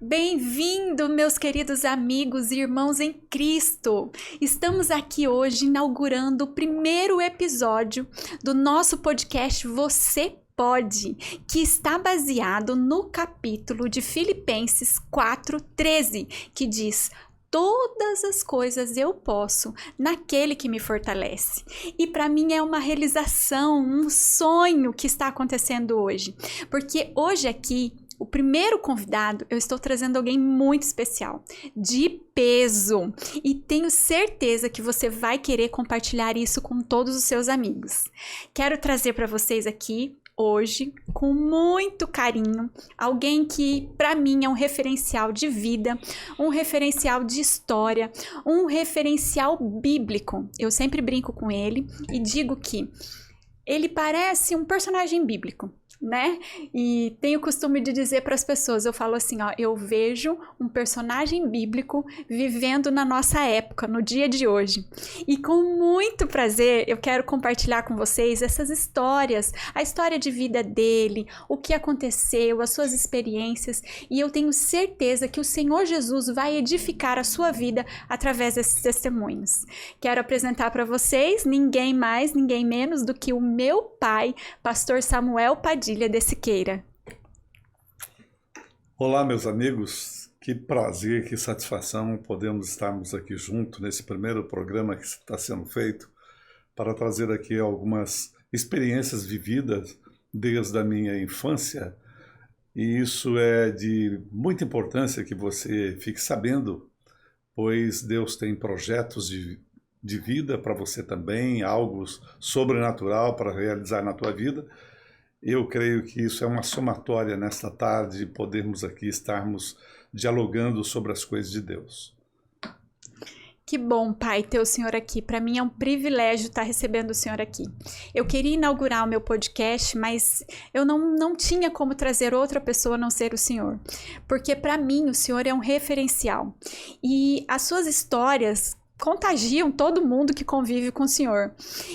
Bem-vindo, meus queridos amigos e irmãos em Cristo! Estamos aqui hoje inaugurando o primeiro episódio do nosso podcast Você Pode, que está baseado no capítulo de Filipenses 4:13, que diz: todas as coisas eu posso naquele que me fortalece. E para mim é uma realização, um sonho que está acontecendo hoje, porque hoje aqui o primeiro convidado, eu estou trazendo alguém muito especial, de peso, e tenho certeza que você vai querer compartilhar isso com todos os seus amigos. Quero trazer para vocês aqui hoje, com muito carinho, alguém que para mim é um referencial de vida, um referencial de história, um referencial bíblico. Eu sempre brinco com ele e digo que ele parece um personagem bíblico, né? E tenho o costume de dizer para as pessoas, eu falo assim, ó, eu vejo um personagem bíblico vivendo na nossa época, no dia de hoje. E com muito prazer eu quero compartilhar com vocês essas histórias, a história de vida dele, o que aconteceu, as suas experiências, e eu tenho certeza que o Senhor Jesus vai edificar a sua vida através desses testemunhos. Quero apresentar para vocês ninguém mais, ninguém menos do que o meu pai, pastor Samuel Padilha de Siqueira. Olá, meus amigos, que prazer, que satisfação podemos estarmos aqui juntos nesse primeiro programa que está sendo feito para trazer aqui algumas experiências vividas desde a minha infância, e isso é de muita importância que você fique sabendo, pois Deus tem projetos de vida para você também, algo sobrenatural para realizar na tua vida. Eu creio que isso é uma somatória nesta tarde, de podermos aqui estarmos dialogando sobre as coisas de Deus. Que bom, pai, ter o senhor aqui. Para mim é um privilégio estar recebendo o senhor aqui. Eu queria inaugurar o meu podcast, mas eu não tinha como trazer outra pessoa a não ser o senhor. Porque para mim o senhor é um referencial. E as suas histórias contagiam todo mundo que convive com o senhor.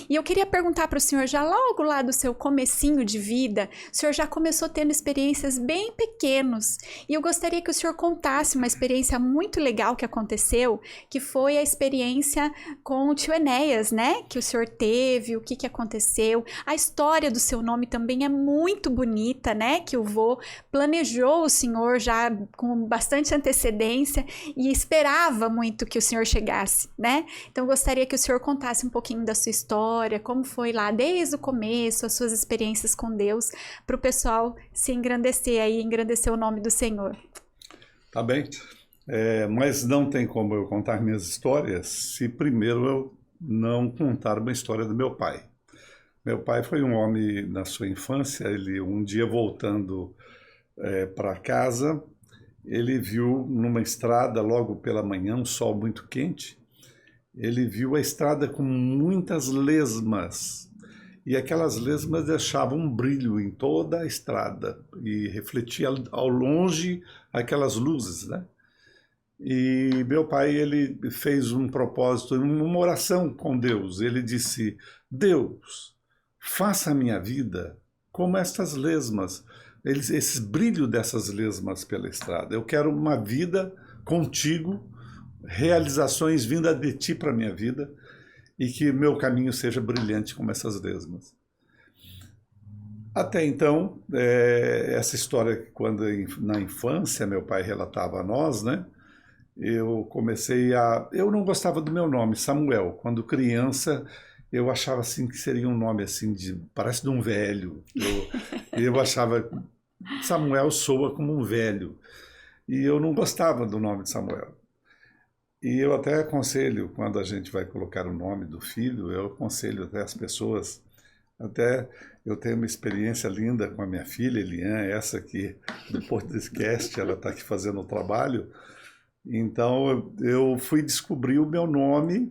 E eu queria perguntar para o senhor, já logo lá do seu comecinho de vida, o senhor já começou tendo experiências bem pequenos, e eu gostaria que o senhor contasse uma experiência muito legal que aconteceu, que foi a experiência com o tio Enéas, né? Que o senhor teve, o que aconteceu. A história do seu nome também é muito bonita, né? Que o vô planejou o senhor já com bastante antecedência e esperava muito que o senhor chegasse, né? Então, eu gostaria que o senhor contasse um pouquinho da sua história, como foi lá desde o começo, as suas experiências com Deus, para o pessoal se engrandecer aí, engrandecer o nome do Senhor. Tá bem, mas não tem como eu contar minhas histórias se primeiro eu não contar uma história do meu pai. Meu pai foi um homem na sua infância, ele um dia voltando para casa, ele viu numa estrada logo pela manhã, um sol muito quente, ele viu a estrada com muitas lesmas, e aquelas lesmas deixavam um brilho em toda a estrada, e refletia ao longe aquelas luzes, né? E meu pai, ele fez um propósito, uma oração com Deus. Ele disse: Deus, faça a minha vida como estas lesmas, esse brilho dessas lesmas pela estrada. Eu quero uma vida contigo, realizações vindas de ti para a minha vida, e que meu caminho seja brilhante como essas lesmas. Até então, essa história, quando na infância meu pai relatava a nós, né? Eu não gostava do meu nome, Samuel. Quando criança, eu achava assim que seria um nome assim parece de um velho. Eu achava Samuel soa como um velho, e eu não gostava do nome de Samuel. E eu até aconselho, quando a gente vai colocar o nome do filho, eu aconselho até as pessoas, até eu tenho uma experiência linda com a minha filha, Elian, essa aqui do podcast, ela está aqui fazendo o trabalho. Então eu fui descobrir o meu nome,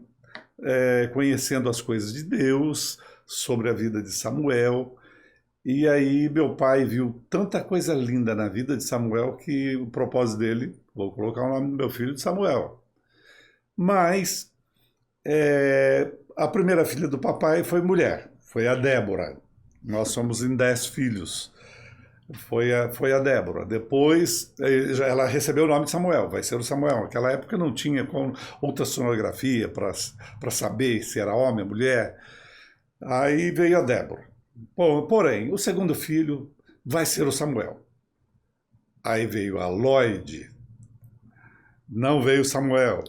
conhecendo as coisas de Deus, sobre a vida de Samuel. E aí meu pai viu tanta coisa linda na vida de Samuel que o propósito dele, vou colocar o nome do meu filho de Samuel. Mas a primeira filha do papai foi mulher, foi a Débora. Nós somos em 10 filhos. Foi a Débora. Depois, ela recebeu o nome de Samuel, vai ser o Samuel. Naquela época não tinha ultrassonografia para saber se era homem ou mulher. Aí veio a Débora. Porém, o segundo filho vai ser o Samuel. Aí veio a Lloyd, não veio o Samuel.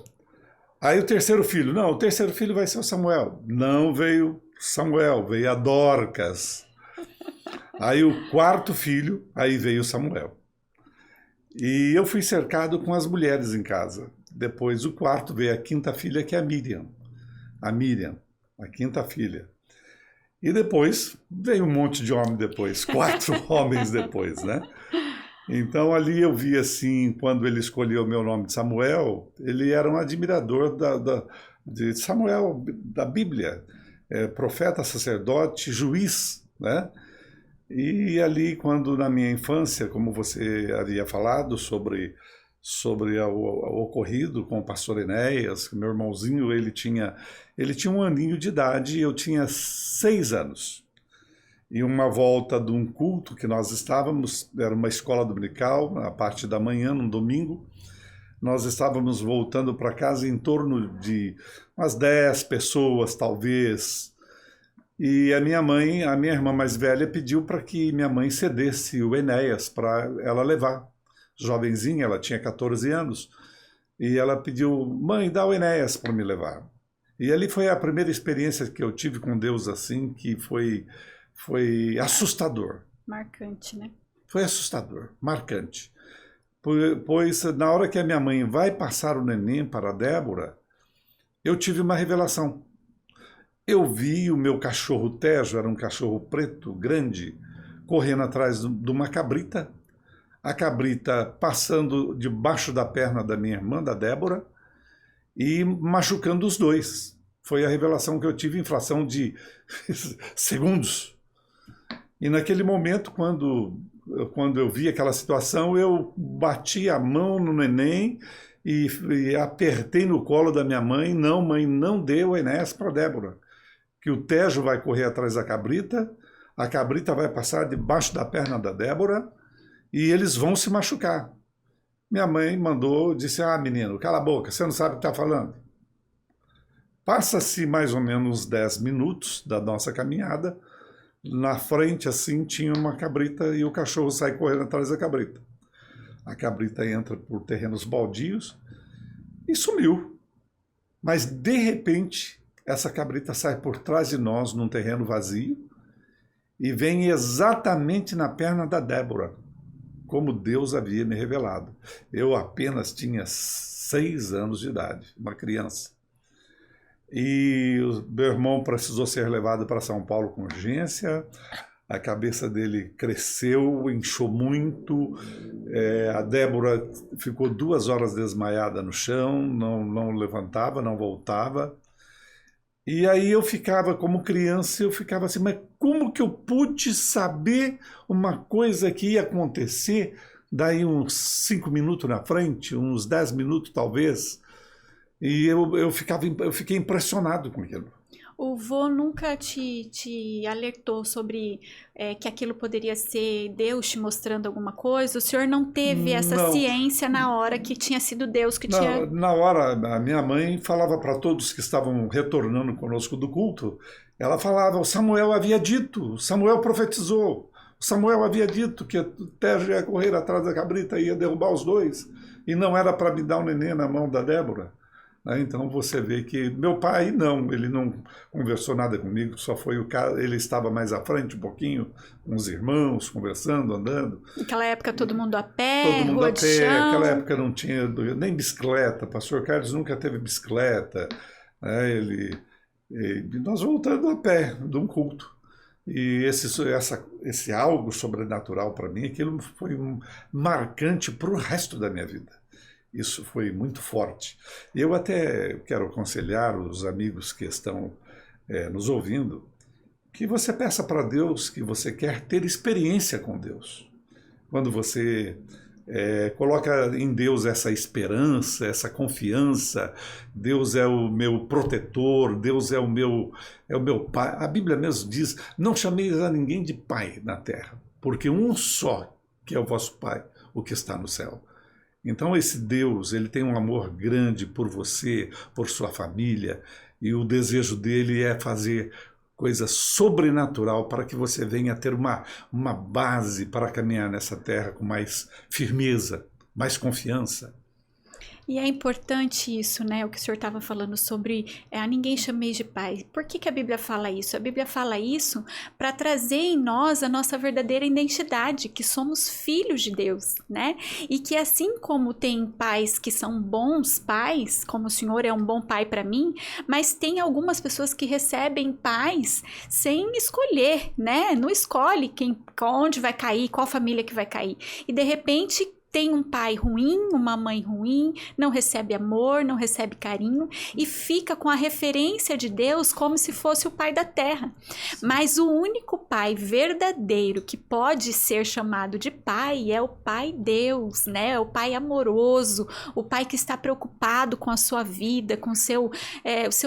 Aí o terceiro filho, não, o terceiro filho vai ser o Samuel. Não veio Samuel, veio a Dorcas. Aí o quarto filho, aí veio o Samuel. E eu fui cercado com as mulheres em casa. Depois o quarto veio a quinta filha, que é a Miriam. A Miriam, a quinta filha. E depois veio um monte de homem depois, 4 homens depois, né? Então ali eu vi assim, quando ele escolheu o meu nome de Samuel, ele era um admirador de Samuel, da Bíblia, profeta, sacerdote, juiz, né? E ali, quando na minha infância, como você havia falado sobre o ocorrido com o pastor Enéas, meu irmãozinho, ele tinha 1 aninho de idade e eu tinha 6 anos. E uma volta de um culto que nós estávamos, era uma escola dominical, na parte da manhã, num domingo, nós estávamos voltando para casa em torno de umas 10 pessoas, talvez. E a minha irmã mais velha, pediu para que minha mãe cedesse o Enéas para ela levar. Jovenzinha, ela tinha 14 anos, e ela pediu, mãe, dá o Enéas para me levar. E ali foi a primeira experiência que eu tive com Deus assim, que foi assustador. Marcante, né? Foi assustador, marcante. Pois na hora que a minha mãe vai passar o neném para a Débora, eu tive uma revelação. Eu vi o meu cachorro Tejo, era um cachorro preto, grande, correndo atrás de uma cabrita. A cabrita passando debaixo da perna da minha irmã, da Débora, e machucando os dois. Foi a revelação que eu tive em fração de segundos. E naquele momento, quando eu vi aquela situação, eu bati a mão no neném e apertei no colo da minha mãe. Não, mãe, não dê o Enéas para Débora, que o Tejo vai correr atrás da cabrita, a cabrita vai passar debaixo da perna da Débora e eles vão se machucar. Minha mãe disse, menino, cala a boca, você não sabe o que está falando. Passa-se mais ou menos 10 minutos da nossa caminhada. Na frente, assim, tinha uma cabrita e o cachorro sai correndo atrás da cabrita. A cabrita entra por terrenos baldios e sumiu. Mas, de repente, essa cabrita sai por trás de nós num terreno vazio e vem exatamente na perna da Débora, como Deus havia me revelado. Eu apenas tinha 6 anos de idade, uma criança. E o meu irmão precisou ser levado para São Paulo com urgência, a cabeça dele cresceu, inchou muito, a Débora ficou 2 horas desmaiada no chão, não levantava, não voltava. E aí eu ficava, como criança, eu ficava assim, mas como que eu pude saber uma coisa que ia acontecer daí uns 5 minutos na frente, uns 10 minutos talvez? E eu fiquei impressionado com aquilo. O vô nunca te alertou sobre que aquilo poderia ser Deus te mostrando alguma coisa? O senhor não teve essa ciência na hora que tinha sido Deus que tinha... Na hora, a minha mãe falava para todos que estavam retornando conosco do culto, ela falava, o Samuel havia dito, o Samuel profetizou, o Samuel havia dito que o Tejo ia correr atrás da cabrita e ia derrubar os dois, e não era para me dar o neném na mão da Débora. Então você vê que meu pai ele não conversou nada comigo, só foi o cara, ele estava mais à frente um pouquinho, com os irmãos, conversando, andando. Naquela época todo mundo a pé, rua de chão. Naquela época não tinha nem bicicleta, pastor Carlos nunca teve bicicleta, né? Nós voltando a pé de um culto. E esse algo sobrenatural para mim, aquilo foi marcante para o resto da minha vida. Isso foi muito forte. Eu até quero aconselhar os amigos que estão nos ouvindo que você peça para Deus que você quer ter experiência com Deus. Quando você coloca em Deus essa esperança, essa confiança, Deus é o meu protetor, Deus é o meu pai. A Bíblia mesmo diz, não chameis a ninguém de pai na terra. porque um só que é o vosso Pai, o que está no céu. Então esse Deus, ele tem um amor grande por você, por sua família, e o desejo dele é fazer coisa sobrenatural para que você venha ter uma base para caminhar nessa terra com mais firmeza, mais confiança. E é importante isso, né? O que o senhor estava falando sobre a ninguém chameis de pai. Por que a Bíblia fala isso? A Bíblia fala isso para trazer em nós a nossa verdadeira identidade, que somos filhos de Deus, né? E que assim como tem pais que são bons pais, como o senhor é um bom pai para mim, mas tem algumas pessoas que recebem pais sem escolher, né? Não escolhe onde vai cair, qual família que vai cair. E de repente tem um pai ruim, uma mãe ruim, não recebe amor, não recebe carinho e fica com a referência de Deus como se fosse o pai da terra. Mas o único pai verdadeiro que pode ser chamado de pai é o Pai Deus, né? É o pai amoroso, o pai que está preocupado com a sua vida, com o seu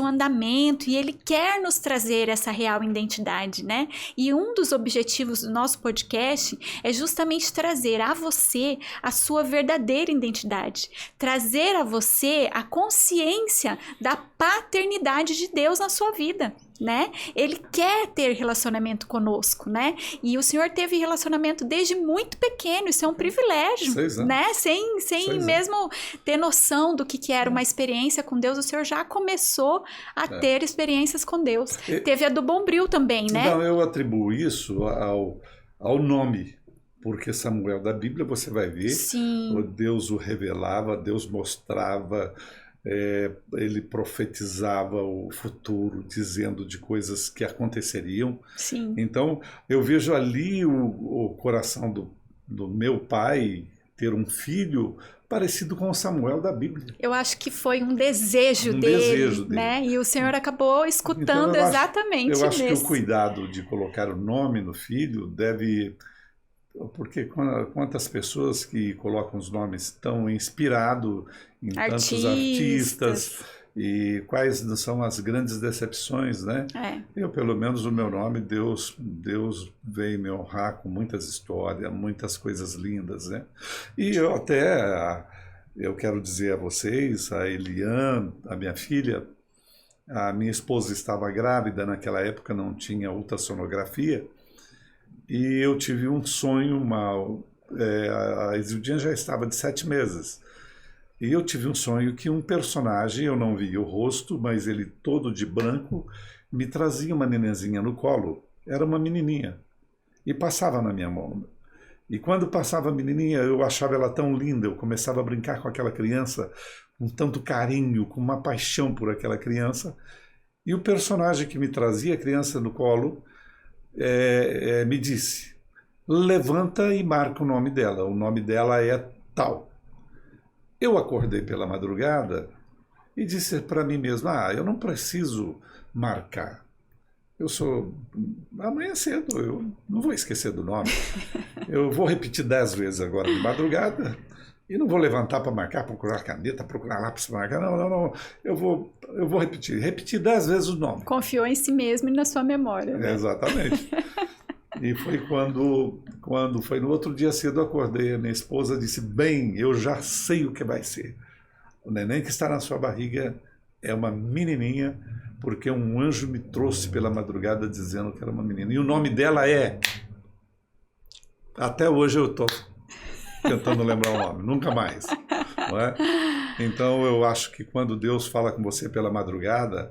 andamento, e ele quer nos trazer essa real identidade, né? E um dos objetivos do nosso podcast é justamente trazer a você a sua verdadeira identidade, trazer a você a consciência da paternidade de Deus na sua vida, né? Ele quer ter relacionamento conosco, né? E o senhor teve relacionamento desde muito pequeno, isso é um privilégio, 6 anos. né? Sem mesmo ter noção do que era uma experiência com Deus, o senhor já começou a ter experiências com Deus. Teve a do Bombril também, né? Então, eu atribuo isso ao nome. Porque Samuel da Bíblia, você vai ver, Deus o revelava, Deus mostrava, ele profetizava o futuro, dizendo de coisas que aconteceriam. Sim. Então, eu vejo ali o coração do meu pai ter um filho parecido com o Samuel da Bíblia. Eu acho que foi um desejo dele, né? E o senhor acabou escutando então, exatamente eu acho que o cuidado de colocar o nome no filho deve... Porque quantas pessoas que colocam os nomes estão inspirados em tantos artistas e quais são as grandes decepções, né? Eu, pelo menos, o meu nome, Deus veio me honrar com muitas histórias, muitas coisas lindas, né? E eu quero dizer a vocês, a Eliane, a minha filha, a minha esposa estava grávida, naquela época não tinha ultrassonografia, e eu tive um sonho, a Isildinha já estava de 7 meses, e eu tive um sonho que um personagem, eu não vi o rosto, mas ele todo de branco, me trazia uma nenenzinha no colo, era uma menininha, e passava na minha mão. E quando passava a menininha, eu achava ela tão linda, eu começava a brincar com aquela criança, com tanto carinho, com uma paixão por aquela criança, e o personagem que me trazia a criança no colo, me disse, levanta e marca o nome dela é tal. Eu acordei pela madrugada e disse para mim mesmo, eu não preciso marcar, amanhã cedo, eu não vou esquecer do nome, eu vou repetir 10 vezes agora de madrugada, e não vou levantar para marcar, procurar caneta, procurar lápis para marcar, não, eu vou repetir 10 vezes o nome. Confiou em si mesmo e na sua memória. Né? Exatamente. E foi quando foi no outro dia cedo, eu acordei, a minha esposa disse, bem, eu já sei o que vai ser. O neném que está na sua barriga é uma menininha, porque um anjo me trouxe pela madrugada dizendo que era uma menina. E o nome dela é... Até hoje eu estou tentando lembrar o nome, nunca mais. Não é? Então eu acho que quando Deus fala com você pela madrugada,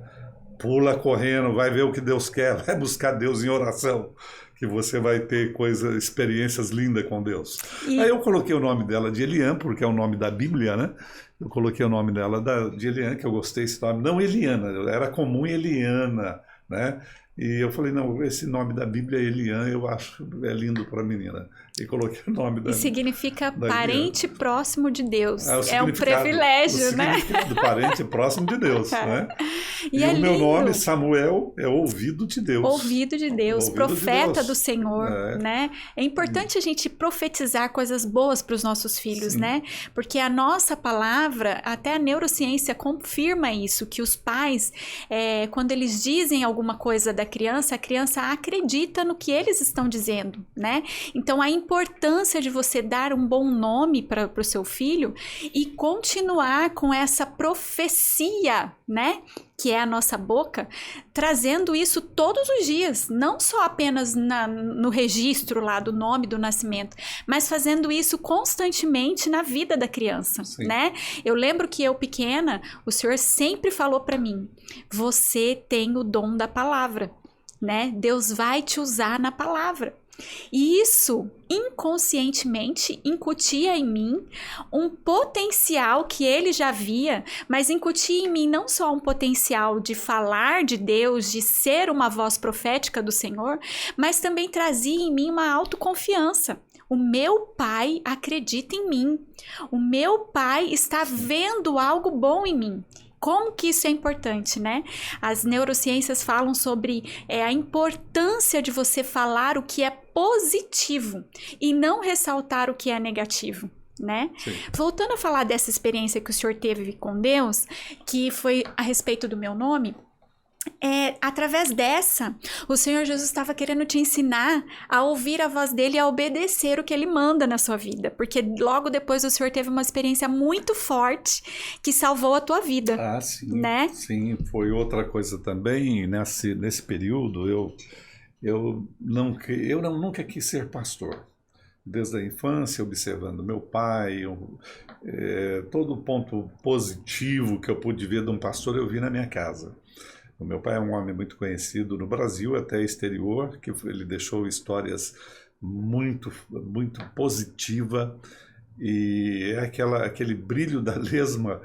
pula correndo, vai ver o que Deus quer, vai buscar Deus em oração, que você vai ter experiências lindas com Deus. Aí eu coloquei o nome dela de Eliane, porque é o nome da Bíblia, né? Eu coloquei o nome dela de Eliane, que eu gostei desse nome, não Eliana, era comum Eliana, né? E eu falei, não, esse nome da Bíblia, Eliane, eu acho lindo para a menina. E coloquei o nome da... E significa parente próximo de Deus. É um privilégio, né? O significado do parente próximo de Deus, né? E o meu nome, Samuel, é ouvido de Deus. Ouvido de Deus, profeta de Deus. do Senhor, né? É importante a gente profetizar coisas boas para os nossos filhos, né? Porque a nossa palavra, até a neurociência confirma isso, que os pais, quando eles dizem alguma coisa da criança, a criança acredita no que eles estão dizendo, né? Então, a importância de você dar um bom nome para o seu filho e continuar com essa profecia, né? Que é a nossa boca, trazendo isso todos os dias, não só apenas no registro lá do nome do nascimento, mas fazendo isso constantemente na vida da criança, né? Eu lembro que eu pequena, o Senhor sempre falou para mim, você tem o dom da palavra, né? Deus vai te usar na palavra. E isso, inconscientemente, incutia em mim um potencial que ele já via, mas incutia em mim não só um potencial de falar de Deus, de ser uma voz profética do Senhor, mas também trazia em mim uma autoconfiança. O meu pai acredita em mim. O meu pai está vendo algo bom em mim. Como que isso é importante, né? As neurociências falam sobre a importância de você falar o que é positivo e não ressaltar o que é negativo, né? Sim. Voltando a falar dessa experiência que o senhor teve com Deus, que foi a respeito do meu nome, através dessa, o Senhor Jesus estava querendo te ensinar a ouvir a voz dele e a obedecer o que ele manda na sua vida, porque logo depois o Senhor teve uma experiência muito forte que salvou a tua vida. Ah, sim, né? Sim, foi outra coisa também, nesse período, eu nunca quis ser pastor. Desde a infância, observando meu pai, todo o ponto positivo que eu pude ver de um pastor, eu vi na minha casa. O meu pai é um homem muito conhecido no Brasil, até exterior, que ele deixou histórias muito, muito positivas, e é aquele brilho da lesma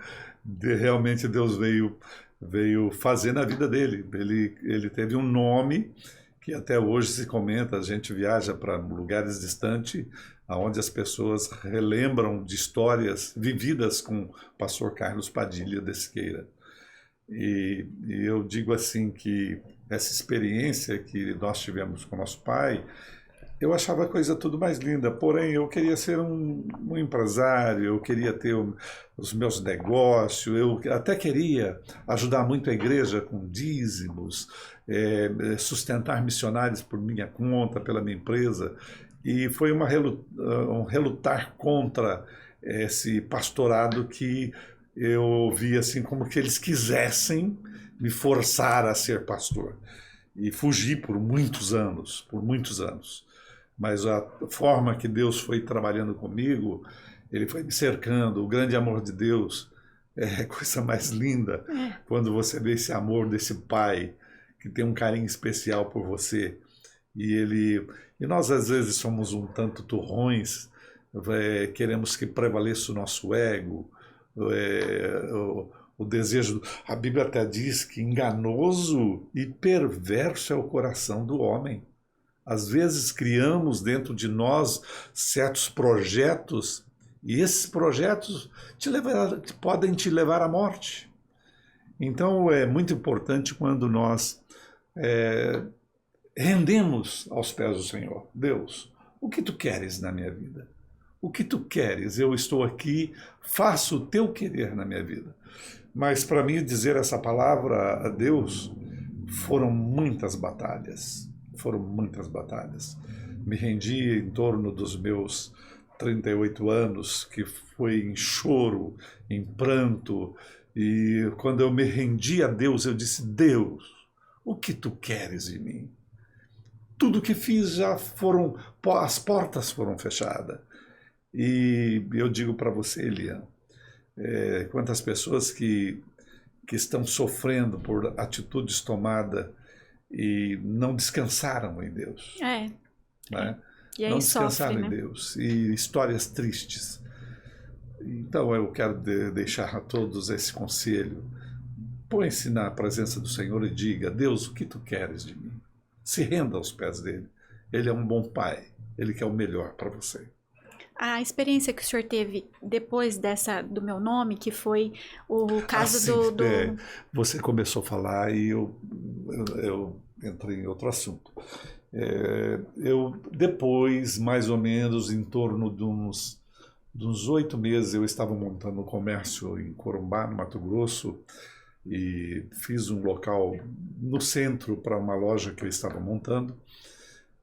realmente Deus veio fazer na vida dele. Ele teve um nome que até hoje se comenta, a gente viaja para lugares distantes, onde as pessoas relembram de histórias vividas com o pastor Carlos Padilha de Siqueira. E eu digo assim que essa experiência que nós tivemos com nosso pai, eu achava a coisa tudo mais linda, porém eu queria ser um empresário, eu queria ter os meus negócios, eu até queria ajudar muito a igreja com dízimos, sustentar missionários por minha conta, pela minha empresa, e foi um relutar contra esse pastorado que eu vi assim como que eles quisessem me forçar a ser pastor. E fugi por muitos anos. Mas a forma que Deus foi trabalhando comigo, ele foi me cercando, o grande amor de Deus é a coisa mais linda. Quando você vê esse amor desse pai, que tem um carinho especial por você. E nós às vezes somos um tanto turrões, queremos que prevaleça o nosso ego, o desejo. A Bíblia até diz que enganoso e perverso é o coração do homem. Às vezes criamos dentro de nós certos projetos e esses projetos podem te levar à morte. Então é muito importante quando nós rendemos aos pés do Senhor. Deus, o que tu queres na minha vida? O que tu queres? Eu estou aqui, faço o teu querer na minha vida. Mas para mim dizer essa palavra a Deus, foram muitas batalhas. Me rendi em torno dos meus 38 anos, que foi em choro, em pranto. E quando eu me rendi a Deus, eu disse, Deus, o que tu queres de mim? Tudo que fiz as portas foram fechadas. E eu digo para você, Elian, quantas pessoas que estão sofrendo por atitudes tomadas e não descansaram em Deus. Né? E aí não descansaram sofre, em né? Deus. E histórias tristes. Então eu quero deixar a todos esse conselho. Põe-se na presença do Senhor e diga, Deus, o que tu queres de mim? Se renda aos pés dele. Ele é um bom pai. Ele quer o melhor para você. A experiência que o senhor teve depois do meu nome, que foi o caso do... Você começou a falar e eu entrei em outro assunto. Depois, mais ou menos, em torno de uns 8 meses, eu estava montando um comércio em Corumbá, no Mato Grosso, e fiz um local no centro para uma loja que eu estava montando.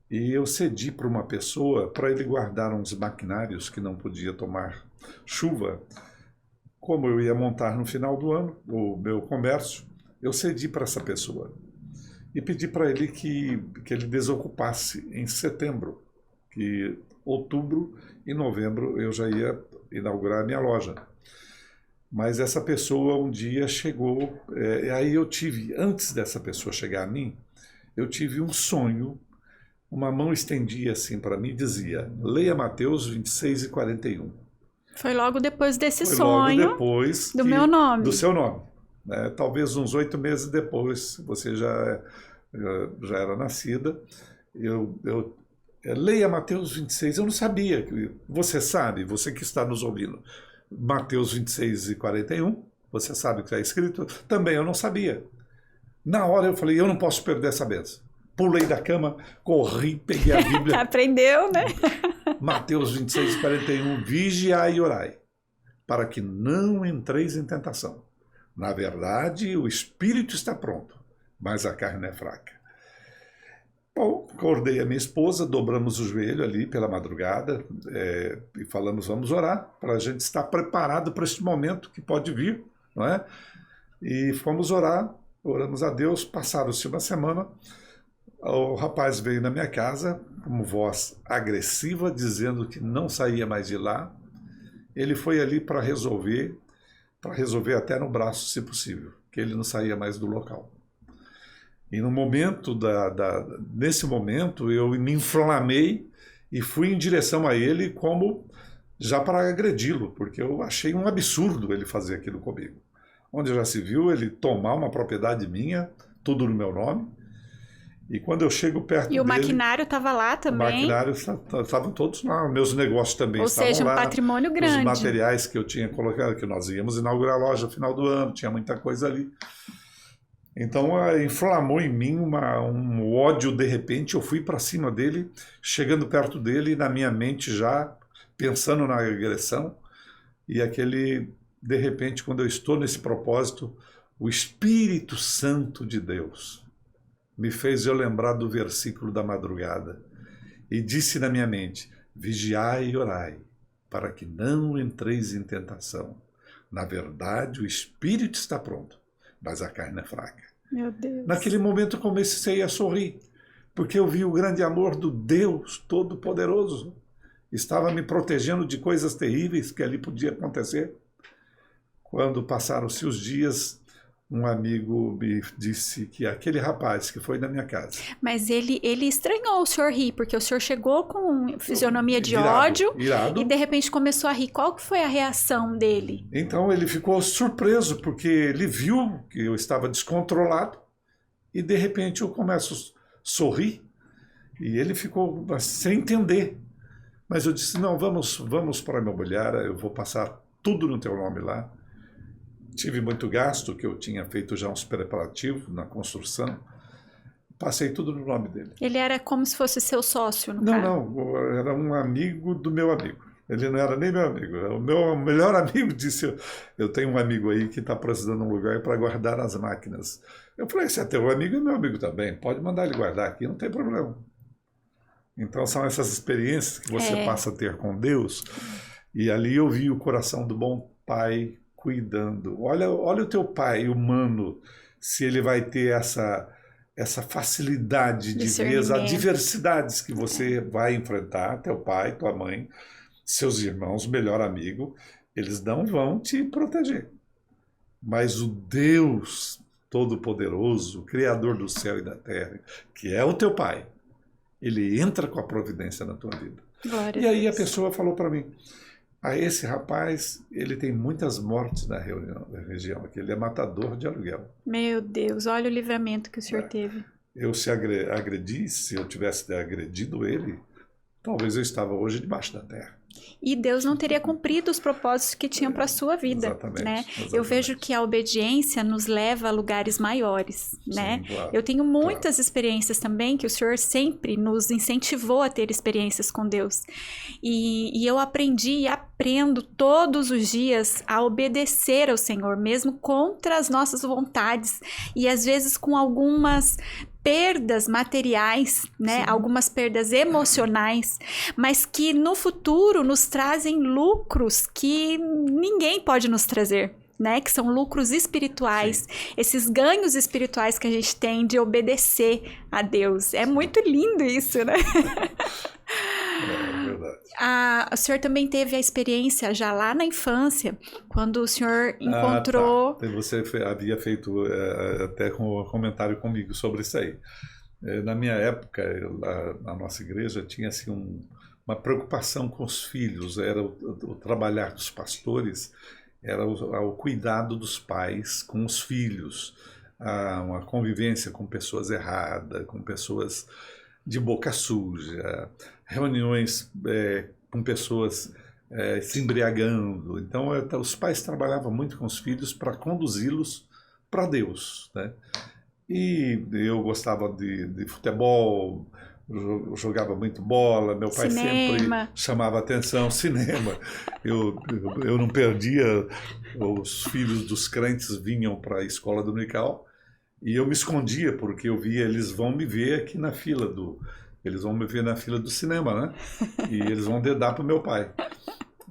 E eu cedi para uma pessoa para ele guardar uns maquinários que não podia tomar chuva. Como eu ia montar no final do ano o meu comércio, eu cedi para essa pessoa e pedi para ele que ele desocupasse em setembro, que outubro e novembro eu já ia inaugurar a minha loja. Mas essa pessoa um dia chegou, aí eu tive, antes dessa pessoa chegar a mim, eu tive um sonho, uma mão estendia assim para mim e dizia, leia Mateus 26:41. Foi logo depois desse Foi sonho logo depois do meu nome. do seu nome. Né? Talvez uns 8 meses depois, você já era nascida. Leia Mateus 26. Eu não sabia. Você sabe, você que está nos ouvindo, Mateus 26:41, você sabe o que está escrito? Também eu não sabia. Na hora eu falei, eu não posso perder essa benção. Pulei da cama, corri, peguei a Bíblia. Aprendeu, né? Mateus 26:41, vigiai e orai, para que não entreis em tentação. Na verdade, o espírito está pronto, mas a carne é fraca. Bom, acordei a minha esposa, dobramos o joelho ali pela madrugada e falamos, vamos orar, para a gente estar preparado para este momento que pode vir, não é? E fomos orar, oramos a Deus, passaram-se uma semana, o rapaz veio na minha casa com voz agressiva, dizendo que não saía mais de lá. Ele foi ali para resolver até no braço, se possível, que ele não saía mais do local. E no momento nesse momento eu me inflamei e fui em direção a ele como já para agredi-lo, porque eu achei um absurdo ele fazer aquilo comigo. Onde já se viu ele tomar uma propriedade minha, tudo no meu nome. E quando eu chego perto dele... E o maquinário estava lá também? O maquinário estavam todos lá, meus negócios também estavam lá. Ou seja, um patrimônio grande. Os materiais que eu tinha colocado, que nós íamos inaugurar a loja no final do ano, tinha muita coisa ali. Então, inflamou em mim um ódio de repente, eu fui para cima dele, chegando perto dele, na minha mente já, pensando na agressão, e de repente, quando eu estou nesse propósito, o Espírito Santo de Deus me fez eu lembrar do versículo da madrugada, e disse na minha mente, vigiai e orai, para que não entreis em tentação. Na verdade, o Espírito está pronto, mas a carne é fraca. Meu Deus. Naquele momento eu comecei a sorrir, porque eu vi o grande amor do Deus Todo-Poderoso. Estava me protegendo de coisas terríveis que ali podia acontecer. Quando passaram-se os dias, um amigo me disse que aquele rapaz que foi na minha casa... Mas ele estranhou o senhor rir, porque o senhor chegou com fisionomia de irado, ódio irado. E de repente começou a rir. Qual que foi a reação dele? Então ele ficou surpreso, porque ele viu que eu estava descontrolado e de repente eu começo a sorrir e ele ficou sem entender. Mas eu disse, não, vamos para a imobiliária, eu vou passar tudo no teu nome lá. Tive muito gasto, que eu tinha feito já uns preparativos na construção. Passei tudo no nome dele. Ele era como se fosse seu sócio, no caso? Não, era um amigo do meu amigo. Ele não era nem meu amigo. O meu melhor amigo disse, eu tenho um amigo aí que está precisando de um lugar para guardar as máquinas. Eu falei, se é teu amigo, é meu amigo também. Pode mandar ele guardar aqui, não tem problema. Então são essas experiências que você passa a ter com Deus. E ali eu vi o coração do bom pai cuidando. Olha o teu pai humano, se ele vai ter essa facilidade de ver as adversidades que você vai enfrentar, teu pai, tua mãe, seus irmãos, melhor amigo, eles não vão te proteger. Mas o Deus Todo-Poderoso, Criador do céu e da terra, que é o teu pai, ele entra com a providência na tua vida. Glória e aí a pessoa falou para mim, esse rapaz, ele tem muitas mortes na região aqui, ele é matador de aluguel. Meu Deus, olha o livramento que o senhor teve. Eu se agredi, se eu tivesse agredido ele, talvez eu estava hoje debaixo da terra. E Deus não teria cumprido os propósitos que tinham para a sua vida, Exatamente, né? exatamente. Eu vejo que a obediência nos leva a lugares maiores, né? Sim, claro, Eu tenho muitas claro. experiências também, que o Senhor sempre nos incentivou a ter experiências com Deus. E eu aprendi e aprendo todos os dias a obedecer ao Senhor, mesmo contra as nossas vontades. E às vezes com algumas perdas materiais, né? Sim. Algumas perdas emocionais, mas que no futuro nos trazem lucros que ninguém pode nos trazer, né? Que são lucros espirituais, esses ganhos espirituais que a gente tem de obedecer a Deus. É muito lindo isso, né? É verdade. O senhor também teve a experiência já lá na infância, quando o senhor encontrou... Tá. Você havia feito até um comentário comigo sobre isso aí. Na minha época, na nossa igreja, tinha assim, uma preocupação com os filhos. Era o trabalhar dos pastores, era o cuidado dos pais com os filhos, uma convivência com pessoas erradas, com pessoas de boca suja, reuniões com pessoas se embriagando. Então, os pais trabalhavam muito com os filhos para conduzi-los para Deus, né? E eu gostava de futebol, jogava muito bola, meu pai sempre chamava atenção, cinema. Eu não perdia, os filhos dos crentes vinham para a escola dominical e eu me escondia, porque eu via, eles vão me ver aqui na fila eles vão me ver na fila do cinema, né? E eles vão dedar para o meu pai.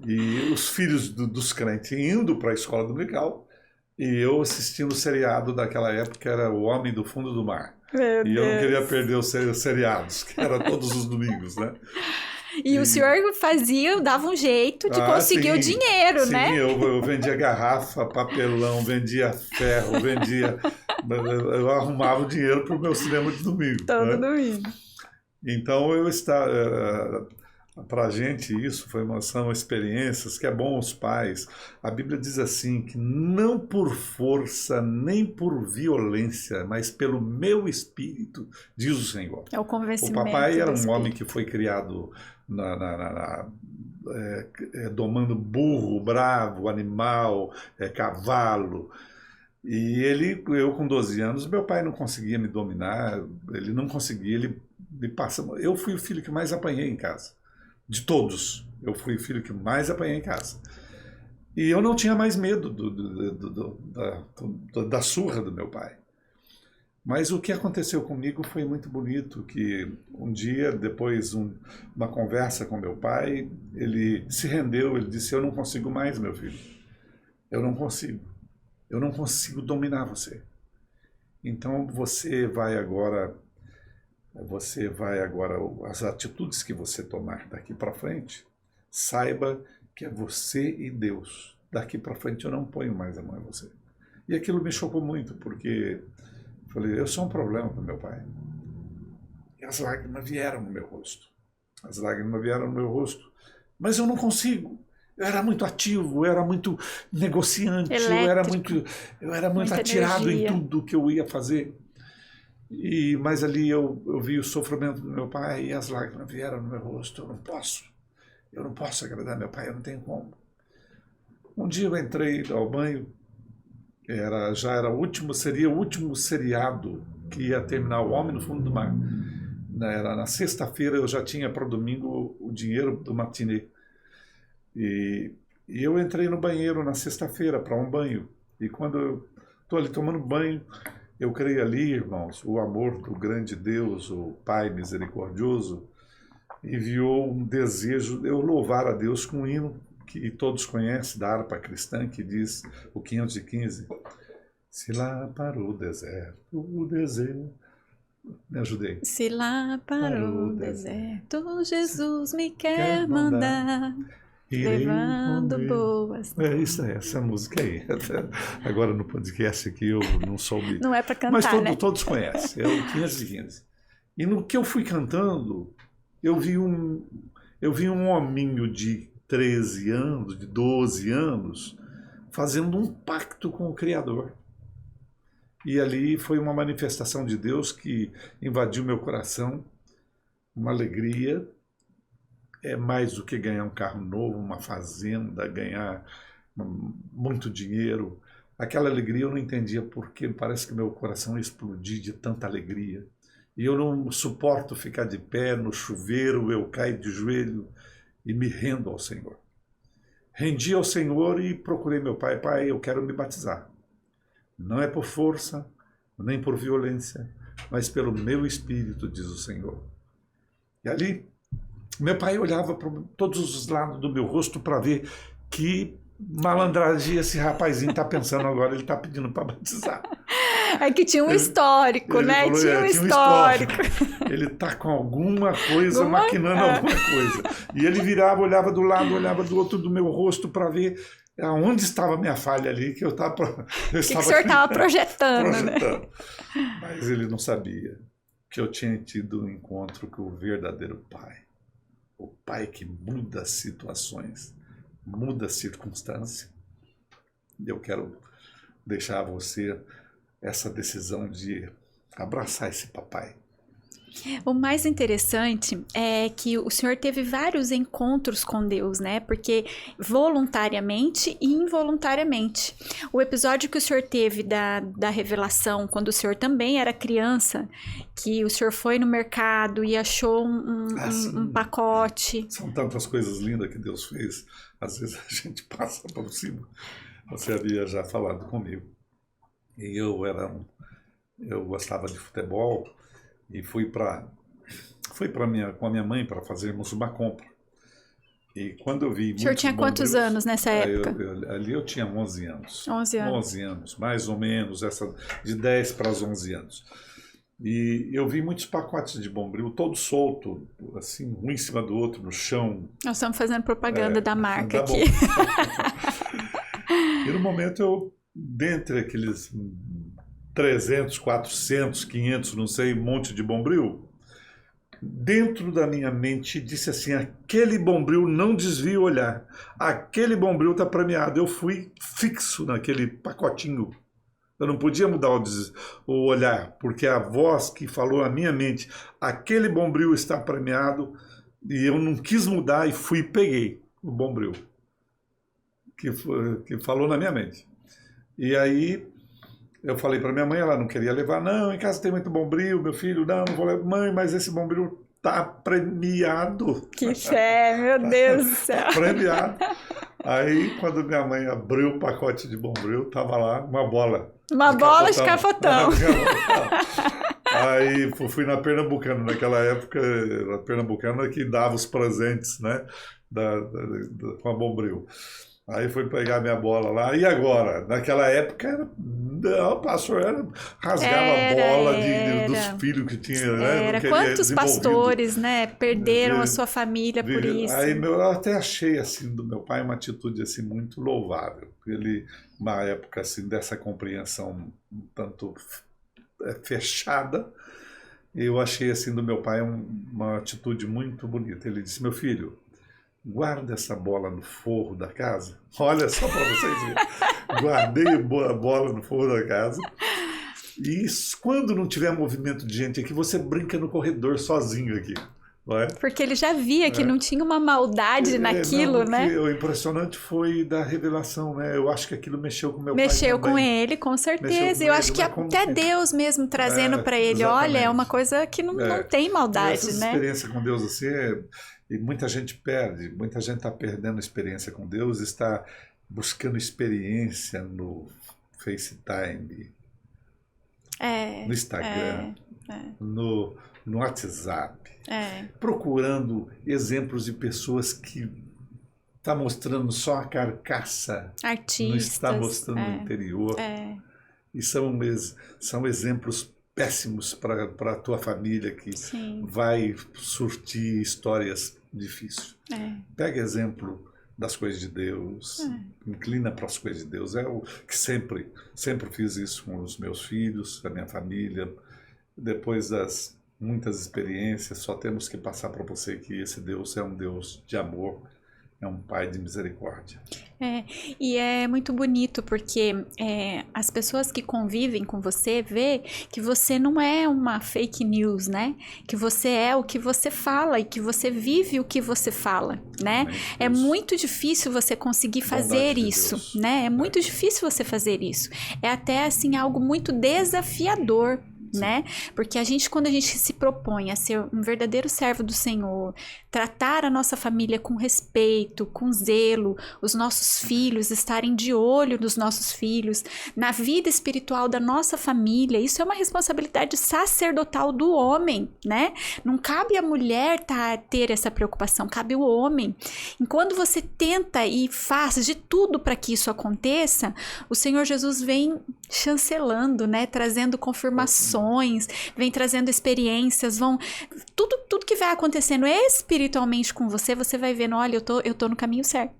E os filhos dos crentes indo para a escola dominical e eu assistindo o seriado daquela época, era O Homem do Fundo do Mar. Meu e eu não Deus. queria perder os seriados, que era todos os domingos, né? E o senhor dava um jeito de conseguir o dinheiro, sim, né? Sim, eu vendia garrafa, papelão, vendia ferro, eu arrumava o dinheiro para o meu cinema de domingo. Todo domingo. Então, para a gente isso são experiências que é bom os pais. A Bíblia diz assim, que não por força nem por violência, mas pelo meu espírito, diz o Senhor. É o convencimento. O papai era um homem espírito. que foi criado domando burro, bravo, animal, cavalo. E eu com 12 anos, meu pai não conseguia me dominar, ele não conseguia, ele me passa. Eu fui o filho que mais apanhei em casa. De todos, eu fui o filho que mais apanhei em casa. E eu não tinha mais medo da surra do meu pai. Mas o que aconteceu comigo foi muito bonito, que um dia, depois uma conversa com meu pai, ele se rendeu, ele disse, eu não consigo mais, meu filho. Eu não consigo dominar você. Então você vai agora, as atitudes que você tomar daqui para frente, saiba que é você e Deus. Daqui para frente eu não ponho mais a mão em você. E aquilo me chocou muito, porque falei, eu sou um problema para meu pai. E as lágrimas vieram no meu rosto. Mas eu não consigo. Eu era muito ativo, eu era muito negociante, eu era muito atirado em tudo que eu ia fazer. Mas ali eu vi o sofrimento do meu pai e as lágrimas vieram no meu rosto. Eu não posso agradar meu pai, eu não tenho como. Um dia eu entrei ao banho, seria o último seriado que ia terminar, O Homem no Fundo do Mar. Era na sexta-feira, eu já tinha para o domingo o dinheiro do matinê. E eu entrei no banheiro na sexta-feira para um banho. E quando eu estou ali tomando banho, eu creio ali, irmãos, o amor do grande Deus, o Pai misericordioso, enviou um desejo de eu louvar a Deus com um hino que todos conhecem, da harpa cristã, que diz o 515. Se lá para o deserto, me ajudei. Se lá para o deserto, Jesus me quer mandar. Levando boas. Essa música aí. Agora no podcast aqui eu não soube. Não é para cantar, mas né? Todos conhecem. É o 515. E no que eu fui cantando, eu vi um hominho de 13 anos, de 12 anos, fazendo um pacto com o Criador. E ali foi uma manifestação de Deus que invadiu meu coração, uma alegria. é mais do que ganhar um carro novo, uma fazenda, ganhar muito dinheiro. Aquela alegria eu não entendia porque parece que meu coração ia explodir de tanta alegria. E eu não suporto ficar de pé no chuveiro, eu caio de joelho e me rendo ao Senhor. Rendi ao Senhor e procurei meu pai. Pai, eu quero me batizar. Não é por força, nem por violência, mas pelo meu espírito, diz o Senhor. E ali, meu pai olhava para todos os lados do meu rosto para ver que malandragem esse rapazinho está pensando agora, ele está pedindo para batizar. É que tinha um histórico, ele né? Falou, tinha um histórico. Ele está com alguma coisa, maquinando alguma coisa. E ele virava, olhava do lado, olhava do outro do meu rosto para ver aonde estava a minha falha ali, que eu estava... O que o senhor estava projetando, né? Mas ele não sabia que eu tinha tido um encontro com o verdadeiro Pai. O Pai que muda as situações, muda a circunstância. Eu quero deixar a você essa decisão de abraçar esse papai. O mais interessante é que o senhor teve vários encontros com Deus, né? Porque voluntariamente e involuntariamente. O episódio que o senhor teve da revelação, quando o senhor também era criança, que o senhor foi no mercado e achou um pacote. São tantas coisas lindas que Deus fez. Às vezes a gente passa por cima. Você havia já falado comigo. E eu gostava de futebol. E fui com a minha mãe para fazermos uma compra. E quando eu vi... O senhor tinha quantos anos nessa época? Ali eu tinha 11 anos. 11 anos. 11 anos, mais ou menos, de 10 para os 11 anos. E eu vi muitos pacotes de Bombril, todos soltos, assim, um em cima do outro, no chão. Nós estamos fazendo propaganda da marca aqui. E no momento dentre aqueles 300, 400, 500, não sei, um monte de Bombril, dentro da minha mente disse assim, aquele Bombril não desvia o olhar, aquele Bombril está premiado. Eu fui fixo naquele pacotinho, eu não podia mudar o olhar, porque a voz que falou na minha mente, aquele Bombril está premiado, e eu não quis mudar e fui e peguei o Bombril, que falou na minha mente. E aí eu falei para minha mãe, ela não queria levar, não, em casa tem muito Bombril, meu filho, não vou levar. Mãe, mas esse Bombril tá premiado. Que fé, meu Deus do céu. Tá premiado. Aí, quando minha mãe abriu o pacote de Bombril, tava lá uma bola. Uma bola de capotão. Aí fui na Pernambucana, naquela época, a Pernambucana que dava os presentes, né, com a Bombril. Aí fui pegar minha bola lá, e agora? Naquela época, o pastor rasgava a bola dos filhos que tinha, né? Era. Quantos pastores, né, perderam a sua família por isso? Aí eu até achei, assim, do meu pai uma atitude, assim, muito louvável. Ele, uma época, assim, dessa compreensão um tanto fechada, eu achei, assim, do meu pai uma atitude muito bonita. Ele disse, meu filho, guarda essa bola no forro da casa. Olha só para vocês verem. Guardei a bola no forro da casa. E quando não tiver movimento de gente aqui, você brinca no corredor sozinho aqui. Não é? Porque ele já via que não tinha uma maldade naquilo, né? O impressionante foi da revelação, né? Eu acho que aquilo mexeu com meu pai. Mexeu com ele, com certeza. Eu acho que até Deus mesmo trazendo para ele, exatamente. Olha, é uma coisa que não tem maldade, essa né? Experiência com Deus assim e muita gente perde, muita gente está perdendo experiência com Deus, está buscando experiência no FaceTime, no Instagram, no WhatsApp, procurando exemplos de pessoas que estão mostrando só a carcaça, artistas, não está mostrando o interior. E são exemplos péssimos para a tua família que vai surtir histórias difíceis. Pega exemplo das coisas de Deus, inclina para as coisas de Deus. É o que sempre fiz isso com os meus filhos, a minha família. Depois das muitas experiências, só temos que passar para você que esse Deus é um Deus de amor é um Pai de misericórdia. E é muito bonito porque as pessoas que convivem com você vê que você não é uma fake news, né? Que você é o que você fala e que você vive o que você fala, né? É muito difícil você conseguir fazer isso, né? É muito difícil você fazer isso. É até assim algo muito desafiador, né? Porque quando a gente se propõe a ser um verdadeiro servo do Senhor, tratar a nossa família com respeito, com zelo, os nossos filhos, estarem de olho nos nossos filhos, na vida espiritual da nossa família, isso é uma responsabilidade sacerdotal do homem, né? Não cabe a mulher ter essa preocupação, cabe o homem. E quando você tenta e faz de tudo para que isso aconteça, o Senhor Jesus vem chancelando, né? Trazendo confirmações, vem trazendo experiências, tudo que vai acontecendo espiritualmente com você, você vai vendo, olha, eu tô no caminho certo.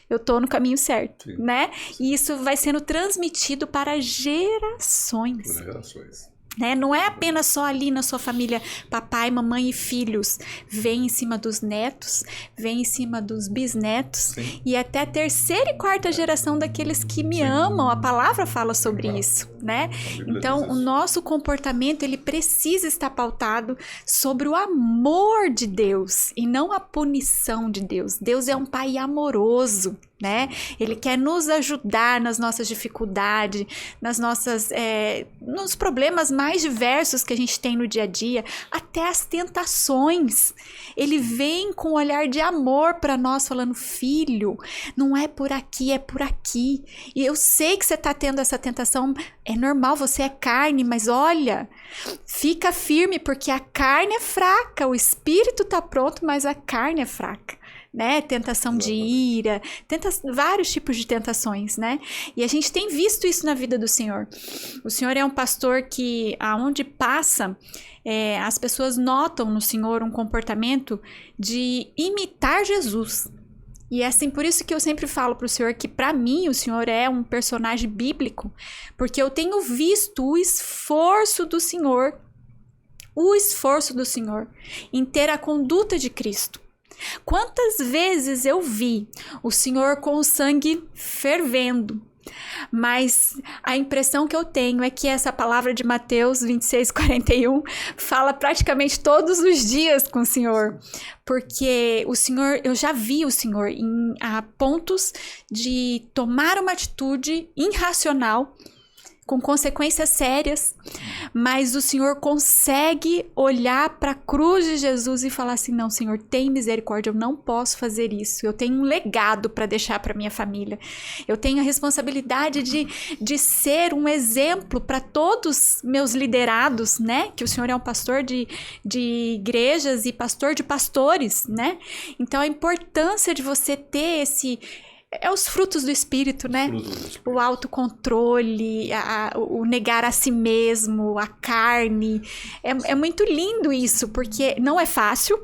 Eu tô no caminho certo, sim, né? E isso vai sendo transmitido para gerações. Por gerações. Né? Não é apenas só ali na sua família, papai, mamãe e filhos. Vem em cima dos netos, vem em cima dos bisnetos, sim, e até a terceira e quarta geração daqueles que me, sim, amam. A palavra fala sobre isso, né? Então, o nosso comportamento, ele precisa estar pautado sobre o amor de Deus e não a punição de Deus. Deus é um pai amoroso, né? Ele quer nos ajudar nas nossas dificuldades, nos problemas mais diversos que a gente tem no dia a dia, até as tentações. Ele vem com um olhar de amor para nós, falando, filho, não é por aqui, é por aqui. E eu sei que você está tendo essa tentação, é normal, você é carne, mas olha, fica firme, porque a carne é fraca, o espírito está pronto, mas a carne é fraca. Né? Tentação de ira, vários tipos de tentações, né? E a gente tem visto isso na vida do Senhor. O Senhor é um pastor que, aonde passa, as pessoas notam no Senhor um comportamento de imitar Jesus. E é assim, por isso que eu sempre falo para o Senhor que, para mim, o Senhor é um personagem bíblico, porque eu tenho visto o esforço do Senhor em ter a conduta de Cristo. Quantas vezes eu vi o Senhor com o sangue fervendo, mas a impressão que eu tenho é que essa palavra de Mateus 26:41 fala praticamente todos os dias com o Senhor, porque o Senhor, eu já vi o Senhor a pontos de tomar uma atitude irracional, com consequências sérias, mas o Senhor consegue olhar para a cruz de Jesus e falar assim, não, Senhor, tem misericórdia, eu não posso fazer isso, eu tenho um legado para deixar para minha família, eu tenho a responsabilidade de ser um exemplo para todos meus liderados, né, que o Senhor é um pastor de igrejas e pastor de pastores, né, então a importância de você ter os frutos do Espírito, né? O autocontrole, o negar a si mesmo, a carne. É muito lindo isso, porque não é fácil,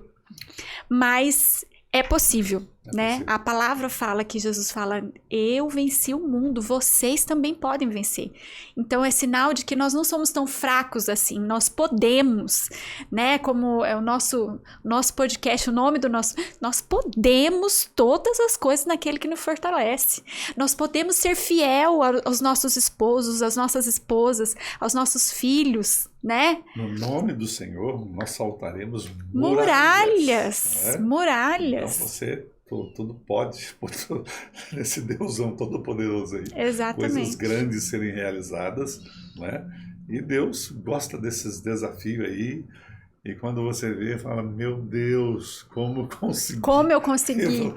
mas é possível, né? A palavra fala que Jesus fala, eu venci o mundo, vocês também podem vencer. Então é sinal de que nós não somos tão fracos assim, nós podemos, né? Como é o nosso podcast, o nome do nós podemos todas as coisas naquele que nos fortalece. Nós podemos ser fiel aos nossos esposos, às nossas esposas, aos nossos filhos, né? No nome do Senhor, nós saltaremos muralhas. Né? Muralhas. Então você tudo pode, nesse Deusão todo-poderoso aí. Exatamente. Coisas grandes serem realizadas, né? E Deus gosta desses desafios aí. E quando você vê, fala, meu Deus, como eu consegui? Como eu consegui? De mim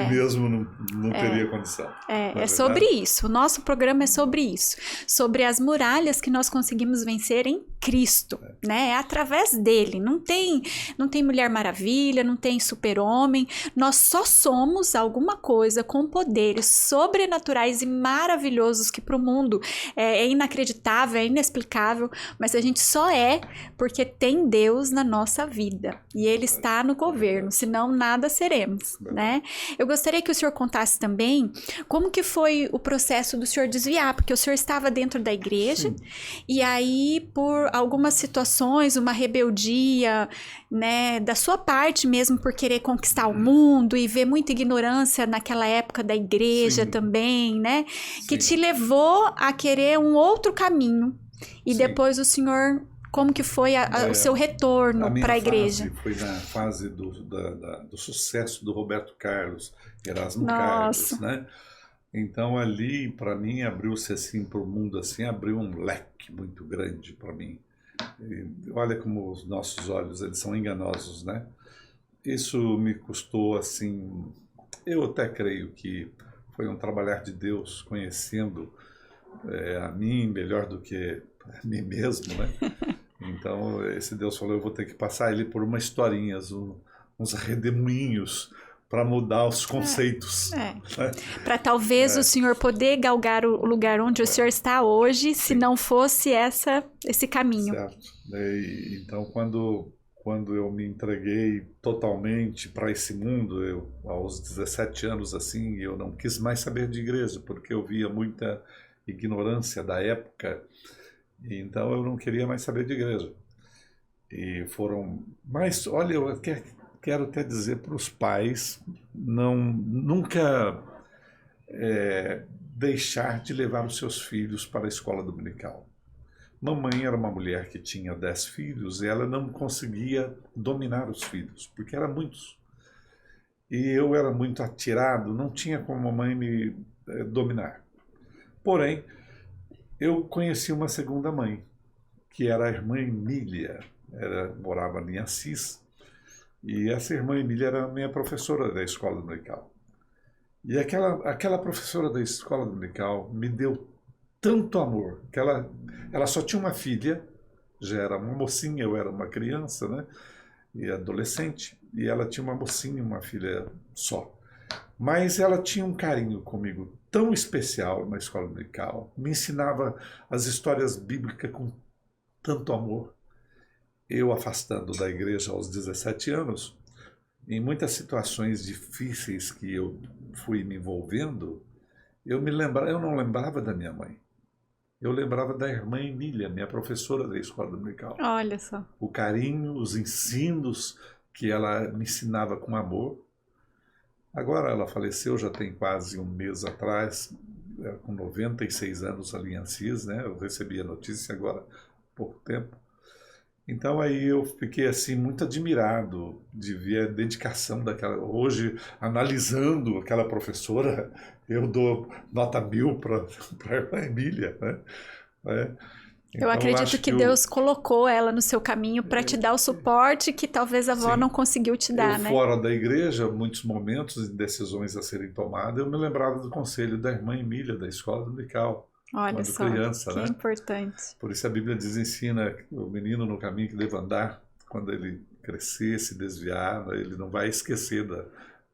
mesmo não teria condição. É sobre isso. O nosso programa é sobre isso. Sobre as muralhas que nós conseguimos vencer em Cristo, né? É através dele. Não tem Mulher Maravilha, não tem super-homem. Nós só somos alguma coisa com poderes sobrenaturais e maravilhosos que para o mundo é inacreditável, é inexplicável, mas a gente só é porque tem Deus na nossa vida. E Ele está no governo, senão nada seremos, né? Eu gostaria que o senhor contasse também como que foi o processo do senhor desviar, porque o senhor estava dentro da igreja, sim, e aí por algumas situações, uma rebeldia, né, da sua parte mesmo por querer conquistar o mundo e ver muita ignorância naquela época da igreja, sim, também, né, sim, que te levou a querer um outro caminho. E sim, depois o senhor, como que foi o seu retorno para a igreja? Foi na fase do sucesso do Roberto Carlos, Erasmo Nossa. Carlos, né? Então ali, para mim, abriu-se assim para o mundo, assim, abriu um leque muito grande para mim. E olha como os nossos olhos, eles são enganosos, né? Isso me custou, assim, eu até creio que foi um trabalhar de Deus, conhecendo a mim melhor do que a mim mesmo, né? Então, esse Deus falou, eu vou ter que passar ele por umas historinhas, uns redemoinhos, para mudar os conceitos. Né? Para talvez o senhor poder galgar o lugar onde o senhor está hoje, se não fosse esse caminho. Certo. Então, quando eu me entreguei totalmente para esse mundo, aos 17 anos, assim, eu não quis mais saber de igreja, porque eu via muita ignorância da época, então eu não queria mais saber de igreja. E foram... Mas, olha, eu quero até dizer para os pais, nunca deixar de levar os seus filhos para a escola dominical. Mamãe era uma mulher que tinha 10 filhos e ela não conseguia dominar os filhos, porque eram muitos. E eu era muito atirado, não tinha como mamãe me dominar. Porém, eu conheci uma segunda mãe, que era a irmã Emília, morava em Assis, e essa irmã Emília era minha professora da escola dominical. E aquela professora da escola dominical me deu tanto amor, que ela só tinha uma filha, já era uma mocinha, eu era uma criança, né, e adolescente, e ela tinha uma mocinha, uma filha só. Mas ela tinha um carinho comigo tão especial na escola dominical, me ensinava as histórias bíblicas com tanto amor. Eu, afastando da igreja aos 17 anos, em muitas situações difíceis que eu fui me envolvendo, eu não lembrava da minha mãe. Eu lembrava da irmã Emília, minha professora da escola dominical. Olha só. O carinho, os ensinos que ela me ensinava com amor. Agora ela faleceu, já tem quase um mês atrás, com 96 anos ali em Assis, né? Eu recebi a notícia agora há pouco tempo. Então aí eu fiquei assim muito admirado de ver a dedicação daquela... Hoje, analisando aquela professora, eu dou nota 1000 para a irmã Emília, né? Então, eu acredito que Deus colocou ela no seu caminho para te dar o suporte que talvez a avó não conseguiu te dar, né? Fora da igreja, muitos momentos de decisões a serem tomadas, eu me lembrava do conselho da irmã Emília, da escola dominical. Olha quando só, criança, que né? importante. Por isso a Bíblia ensina o menino no caminho que deve andar, quando ele crescer, se desviar, ele não vai esquecer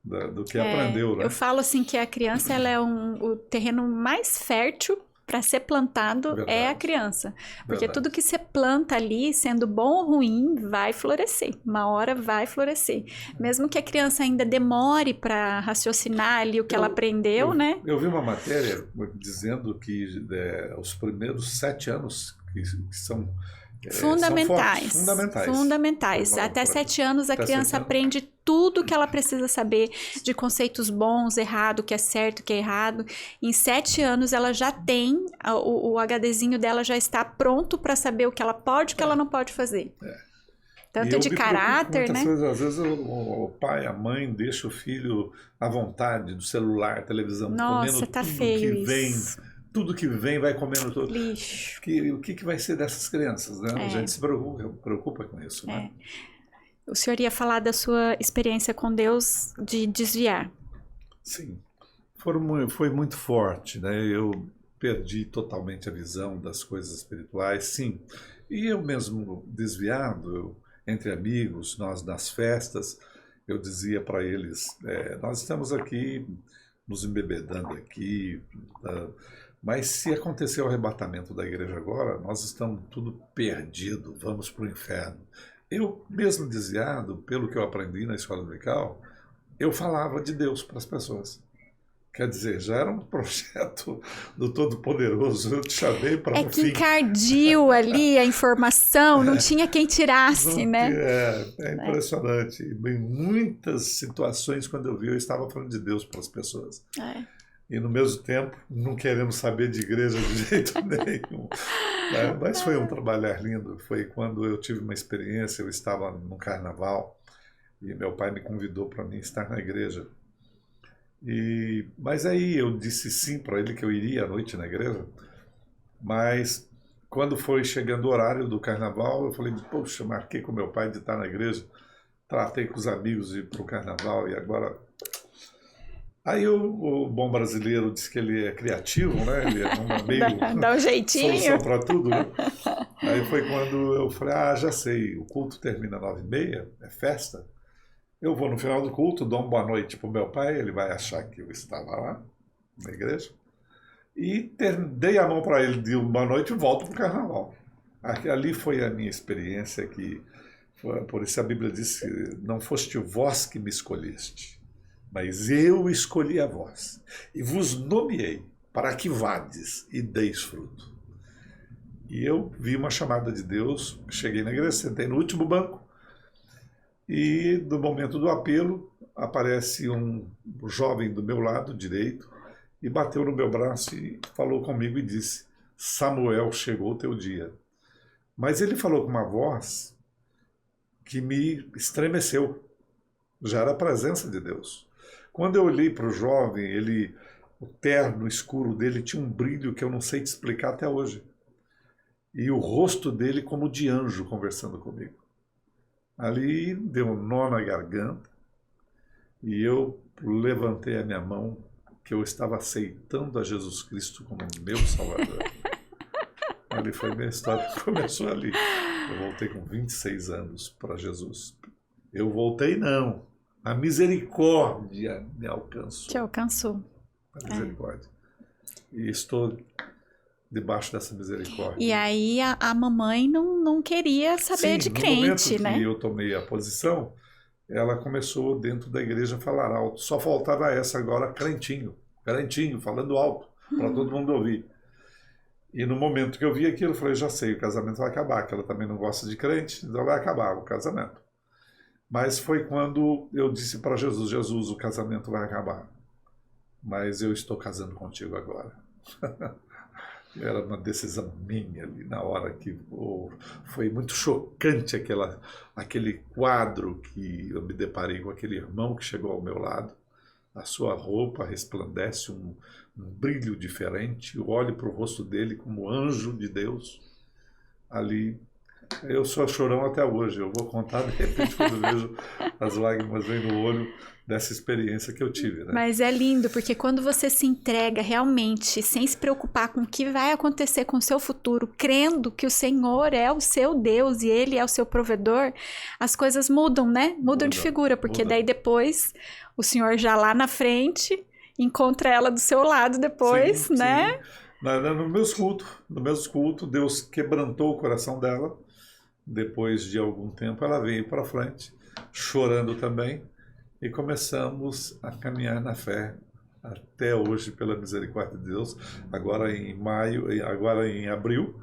do que aprendeu, né? Eu falo assim que a criança ela é o terreno mais fértil para ser plantado. Verdade. É a criança. Porque Verdade. Tudo que você planta ali, sendo bom ou ruim, vai florescer. Uma hora vai florescer. Mesmo que a criança ainda demore para raciocinar ali o que ela aprendeu, né? Eu vi uma matéria dizendo que os primeiros 7 anos que são... Fundamentais. São fundamentais. Até 7 anos a criança aprende tudo que ela precisa saber de conceitos bons, errado, o que é certo, o que é errado. Em 7 anos ela já tem, o HDzinho dela já está pronto para saber o que ela pode e o que ela não pode fazer. Tanto de caráter, né? Às vezes o pai, a mãe deixa o filho à vontade do celular, televisão, Nossa, comendo tá tudo feio que vem. isso. Tudo que vem vai comendo tudo. Lixo. O que vai ser dessas crianças, né? A gente se preocupa com isso, né? O senhor ia falar da sua experiência com Deus de desviar. Sim. Foi muito forte, né? Eu perdi totalmente a visão das coisas espirituais, sim. E eu mesmo desviado, entre amigos, nós nas festas, eu dizia para eles, nós estamos aqui nos embebedando aqui, mas se acontecer o arrebatamento da igreja agora, nós estamos tudo perdido, vamos para o inferno. eu mesmo desviado, pelo que eu aprendi na escola dominical, eu falava de Deus para as pessoas. Quer dizer, já era um projeto do Todo-Poderoso, eu te chamei para É que encardiu ali a informação, não tinha quem tirasse, né? É impressionante. Em muitas situações, quando eu vi, eu estava falando de Deus para as pessoas. E no mesmo tempo, não querendo saber de igreja de jeito nenhum. Né? Mas foi um trabalhar lindo. Foi quando eu tive uma experiência, eu estava no carnaval, e meu pai me convidou para mim estar na igreja. Mas aí eu disse sim para ele que eu iria à noite na igreja, mas quando foi chegando o horário do carnaval, eu falei, poxa, marquei com meu pai de estar na igreja, tratei com os amigos de ir para o carnaval e agora... Aí o bom brasileiro disse que ele é criativo, né? Ele é meio... Dá um jeitinho. Solução para tudo, né? Aí foi quando eu falei, já sei, o culto termina às 9h30, é festa. Eu vou no final do culto, dou uma boa noite para o meu pai, ele vai achar que eu estava lá, na igreja, e dei a mão para ele de uma boa noite e volto para o carnaval. Ali foi a minha experiência, por isso a Bíblia diz que não foste vós que me escolheste, mas eu escolhi a vós, e vos nomeei para que vades e deis fruto. E eu vi uma chamada de Deus, cheguei na igreja, sentei no último banco, e no momento do apelo, aparece um jovem do meu lado direito e bateu no meu braço e falou comigo e disse, Samuel, chegou o teu dia. Mas ele falou com uma voz que me estremeceu. Já era a presença de Deus. Quando eu olhei para o jovem, o terno escuro dele tinha um brilho que eu não sei te explicar até hoje. E o rosto dele como de anjo conversando comigo. Ali deu um nó na garganta e eu levantei a minha mão, que eu estava aceitando a Jesus Cristo como meu Salvador. Ali foi minha história, começou ali. Eu voltei com 26 anos para Jesus. Eu voltei não, a misericórdia me alcançou. Te alcançou. A misericórdia. E estou debaixo dessa misericórdia. E aí a mamãe não queria saber de crente, no momento né? que eu tomei a posição, ela começou dentro da igreja a falar alto. Só faltava essa agora, crentinho, falando alto, para todo mundo ouvir. E no momento que eu vi aquilo, eu falei, já sei, o casamento vai acabar, que ela também não gosta de crente, então vai acabar o casamento. Mas foi quando eu disse para Jesus, Jesus, o casamento vai acabar, mas eu estou casando contigo agora. Era uma decisão minha ali na hora que foi muito chocante aquele quadro que eu me deparei com aquele irmão que chegou ao meu lado. A sua roupa resplandece um brilho diferente. Eu olho para o rosto dele como anjo de Deus. Ali, eu sou chorão até hoje. Eu vou contar de repente quando vejo as lágrimas vêm no olho dessa experiência que eu tive, né? Mas é lindo, porque quando você se entrega realmente, sem se preocupar com o que vai acontecer com o seu futuro, crendo que o Senhor é o seu Deus e Ele é o seu provedor, as coisas mudam, né? Mudam de figura, porque daí depois o Senhor já lá na frente encontra ela do seu lado depois, sim, né? Sim. No meus cultos, Deus quebrantou o coração dela. Depois de algum tempo, ela veio para frente, chorando também. E começamos a caminhar na fé até hoje, pela misericórdia de Deus. Agora em abril,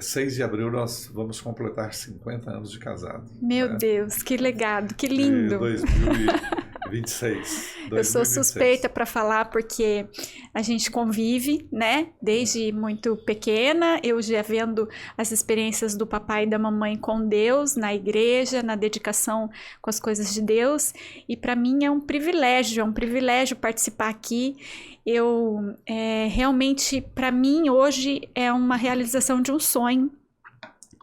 6 de abril, nós vamos completar 50 anos de casado. Meu Deus, que legado, que lindo! 2026. Eu sou suspeita para falar porque a gente convive, né? Desde muito pequena, eu já vendo as experiências do papai e da mamãe com Deus, na igreja, na dedicação com as coisas de Deus. E para mim é um privilégio participar aqui. Realmente, para mim, hoje é uma realização de um sonho.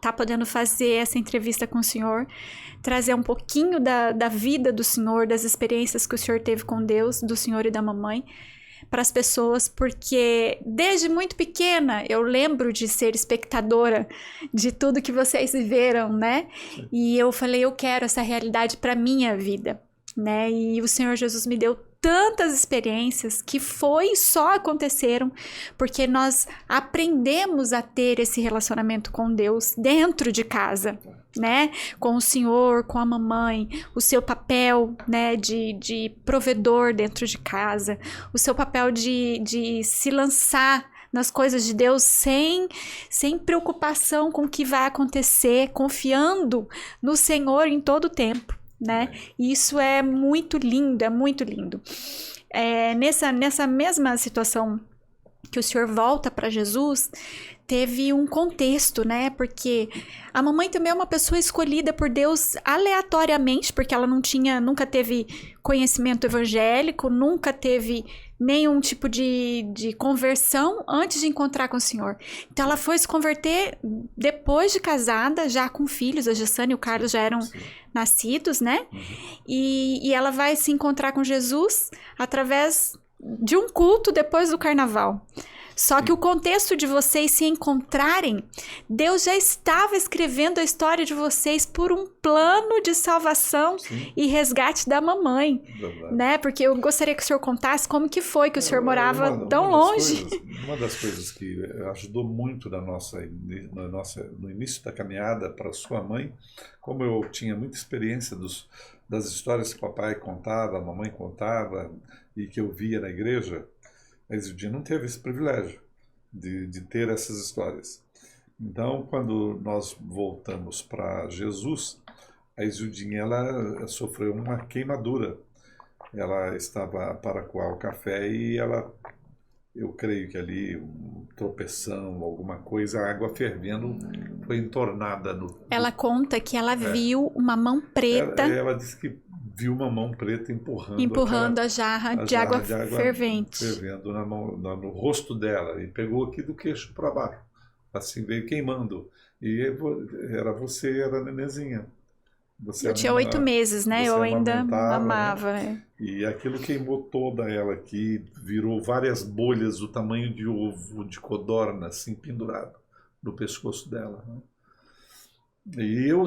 Tá podendo fazer essa entrevista com o senhor, trazer um pouquinho da vida do senhor, das experiências que o senhor teve com Deus, do senhor e da mamãe, para as pessoas, porque desde muito pequena eu lembro de ser espectadora de tudo que vocês viveram, né? E eu falei, eu quero essa realidade para minha vida. né? E o Senhor Jesus me deu tantas experiências que só aconteceram porque nós aprendemos a ter esse relacionamento com Deus dentro de casa, né? Com o Senhor, com a mamãe, o seu papel, né, de provedor dentro de casa, o seu papel de se lançar nas coisas de Deus sem preocupação com o que vai acontecer, confiando no Senhor em todo o tempo, né? E isso é muito lindo, é muito lindo. Nessa mesma situação que o Senhor volta para Jesus, teve um contexto, né? Porque a mamãe também é uma pessoa escolhida por Deus aleatoriamente, porque ela nunca teve conhecimento evangélico, nunca teve nenhum tipo de conversão antes de encontrar com o Senhor. Então ela foi se converter depois de casada, já com filhos, a Gessana e o Carlos já eram nascidos, né? E ela vai se encontrar com Jesus através de um culto depois do carnaval. Só que o contexto de vocês se encontrarem, Deus já estava escrevendo a história de vocês por um plano de salvação e resgate da mamãe, né? Porque eu gostaria que o senhor contasse como que foi que o senhor morava tão longe. Uma das coisas que ajudou muito no início da caminhada para sua mãe, como eu tinha muita experiência das histórias que o papai contava, a mamãe contava e que eu via na igreja, a Isildinha não teve esse privilégio de ter essas histórias. Então, quando nós voltamos para Jesus, a Isildinha ela sofreu uma queimadura. Ela estava para coar o café e eu creio que ali, tropeção, alguma coisa, a água fervendo foi entornada no... Ela conta que ela viu uma mão preta... Ela disse que viu uma mão preta empurrando a jarra de água fervente. Fervendo no rosto dela. E pegou aqui do queixo para baixo. Assim, veio queimando. E era a nenenzinha. Eu tinha 8 meses, né? Eu ainda mamava. Né? E aquilo queimou toda ela aqui. Virou várias bolhas do tamanho de ovo de codorna, assim, pendurado no pescoço dela. Né? E eu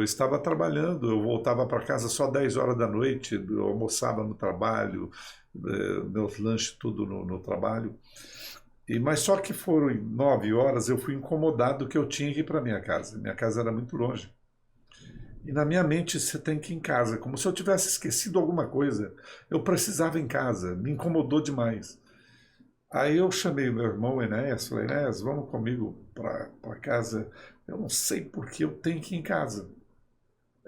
estava trabalhando, eu voltava para casa só 10 horas da noite, eu almoçava no trabalho, meus lanches tudo no trabalho. Mas só que foram 9 horas, eu fui incomodado que eu tinha que ir para minha casa. Minha casa era muito longe. E na minha mente, você tem que ir em casa, como se eu tivesse esquecido alguma coisa. Eu precisava ir em casa, me incomodou demais. Aí eu chamei o meu irmão Enéas, falei, Enéas, vamos comigo para casa. Eu não sei por que eu tenho que ir em casa.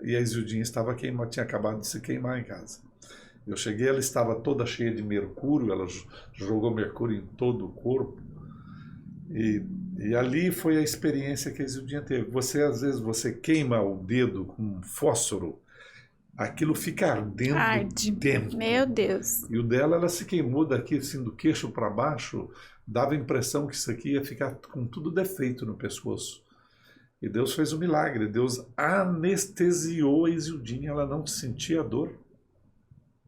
E a Isildinha tinha acabado de se queimar em casa. Eu cheguei, ela estava toda cheia de mercúrio, ela jogou mercúrio em todo o corpo. E ali foi a experiência que a Isildinha teve. Às vezes, você queima o dedo com um fósforo, aquilo fica ardendo dentro. Meu Deus. E o dela, ela se queimou daqui, assim, do queixo para baixo, dava a impressão que isso aqui ia ficar com tudo defeito no pescoço. E Deus fez um milagre, Deus anestesiou a Isildinha, ela não sentia dor.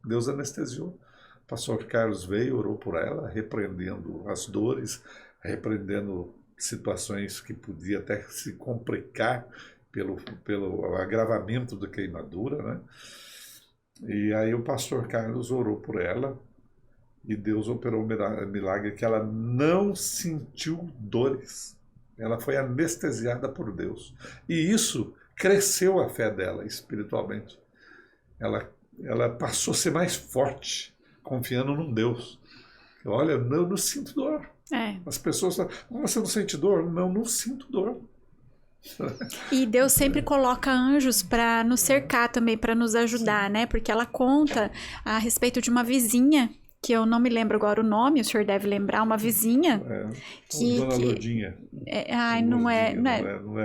Deus anestesiou. O pastor Carlos veio, orou por ela, repreendendo as dores, repreendendo situações que podia até se complicar pelo agravamento da queimadura, né? E aí o pastor Carlos orou por ela e Deus operou um milagre que ela não sentiu dores. Ela foi anestesiada por Deus. E isso cresceu a fé dela espiritualmente. Ela passou a ser mais forte, confiando num Deus. Olha, eu não sinto dor. As pessoas falam, você não sente dor? Não sinto dor. E Deus sempre coloca anjos para nos cercar também, para nos ajudar, né? Porque ela conta a respeito de uma vizinha, que eu não me lembro agora o nome, o senhor deve lembrar, uma vizinha Dona Lourdinha.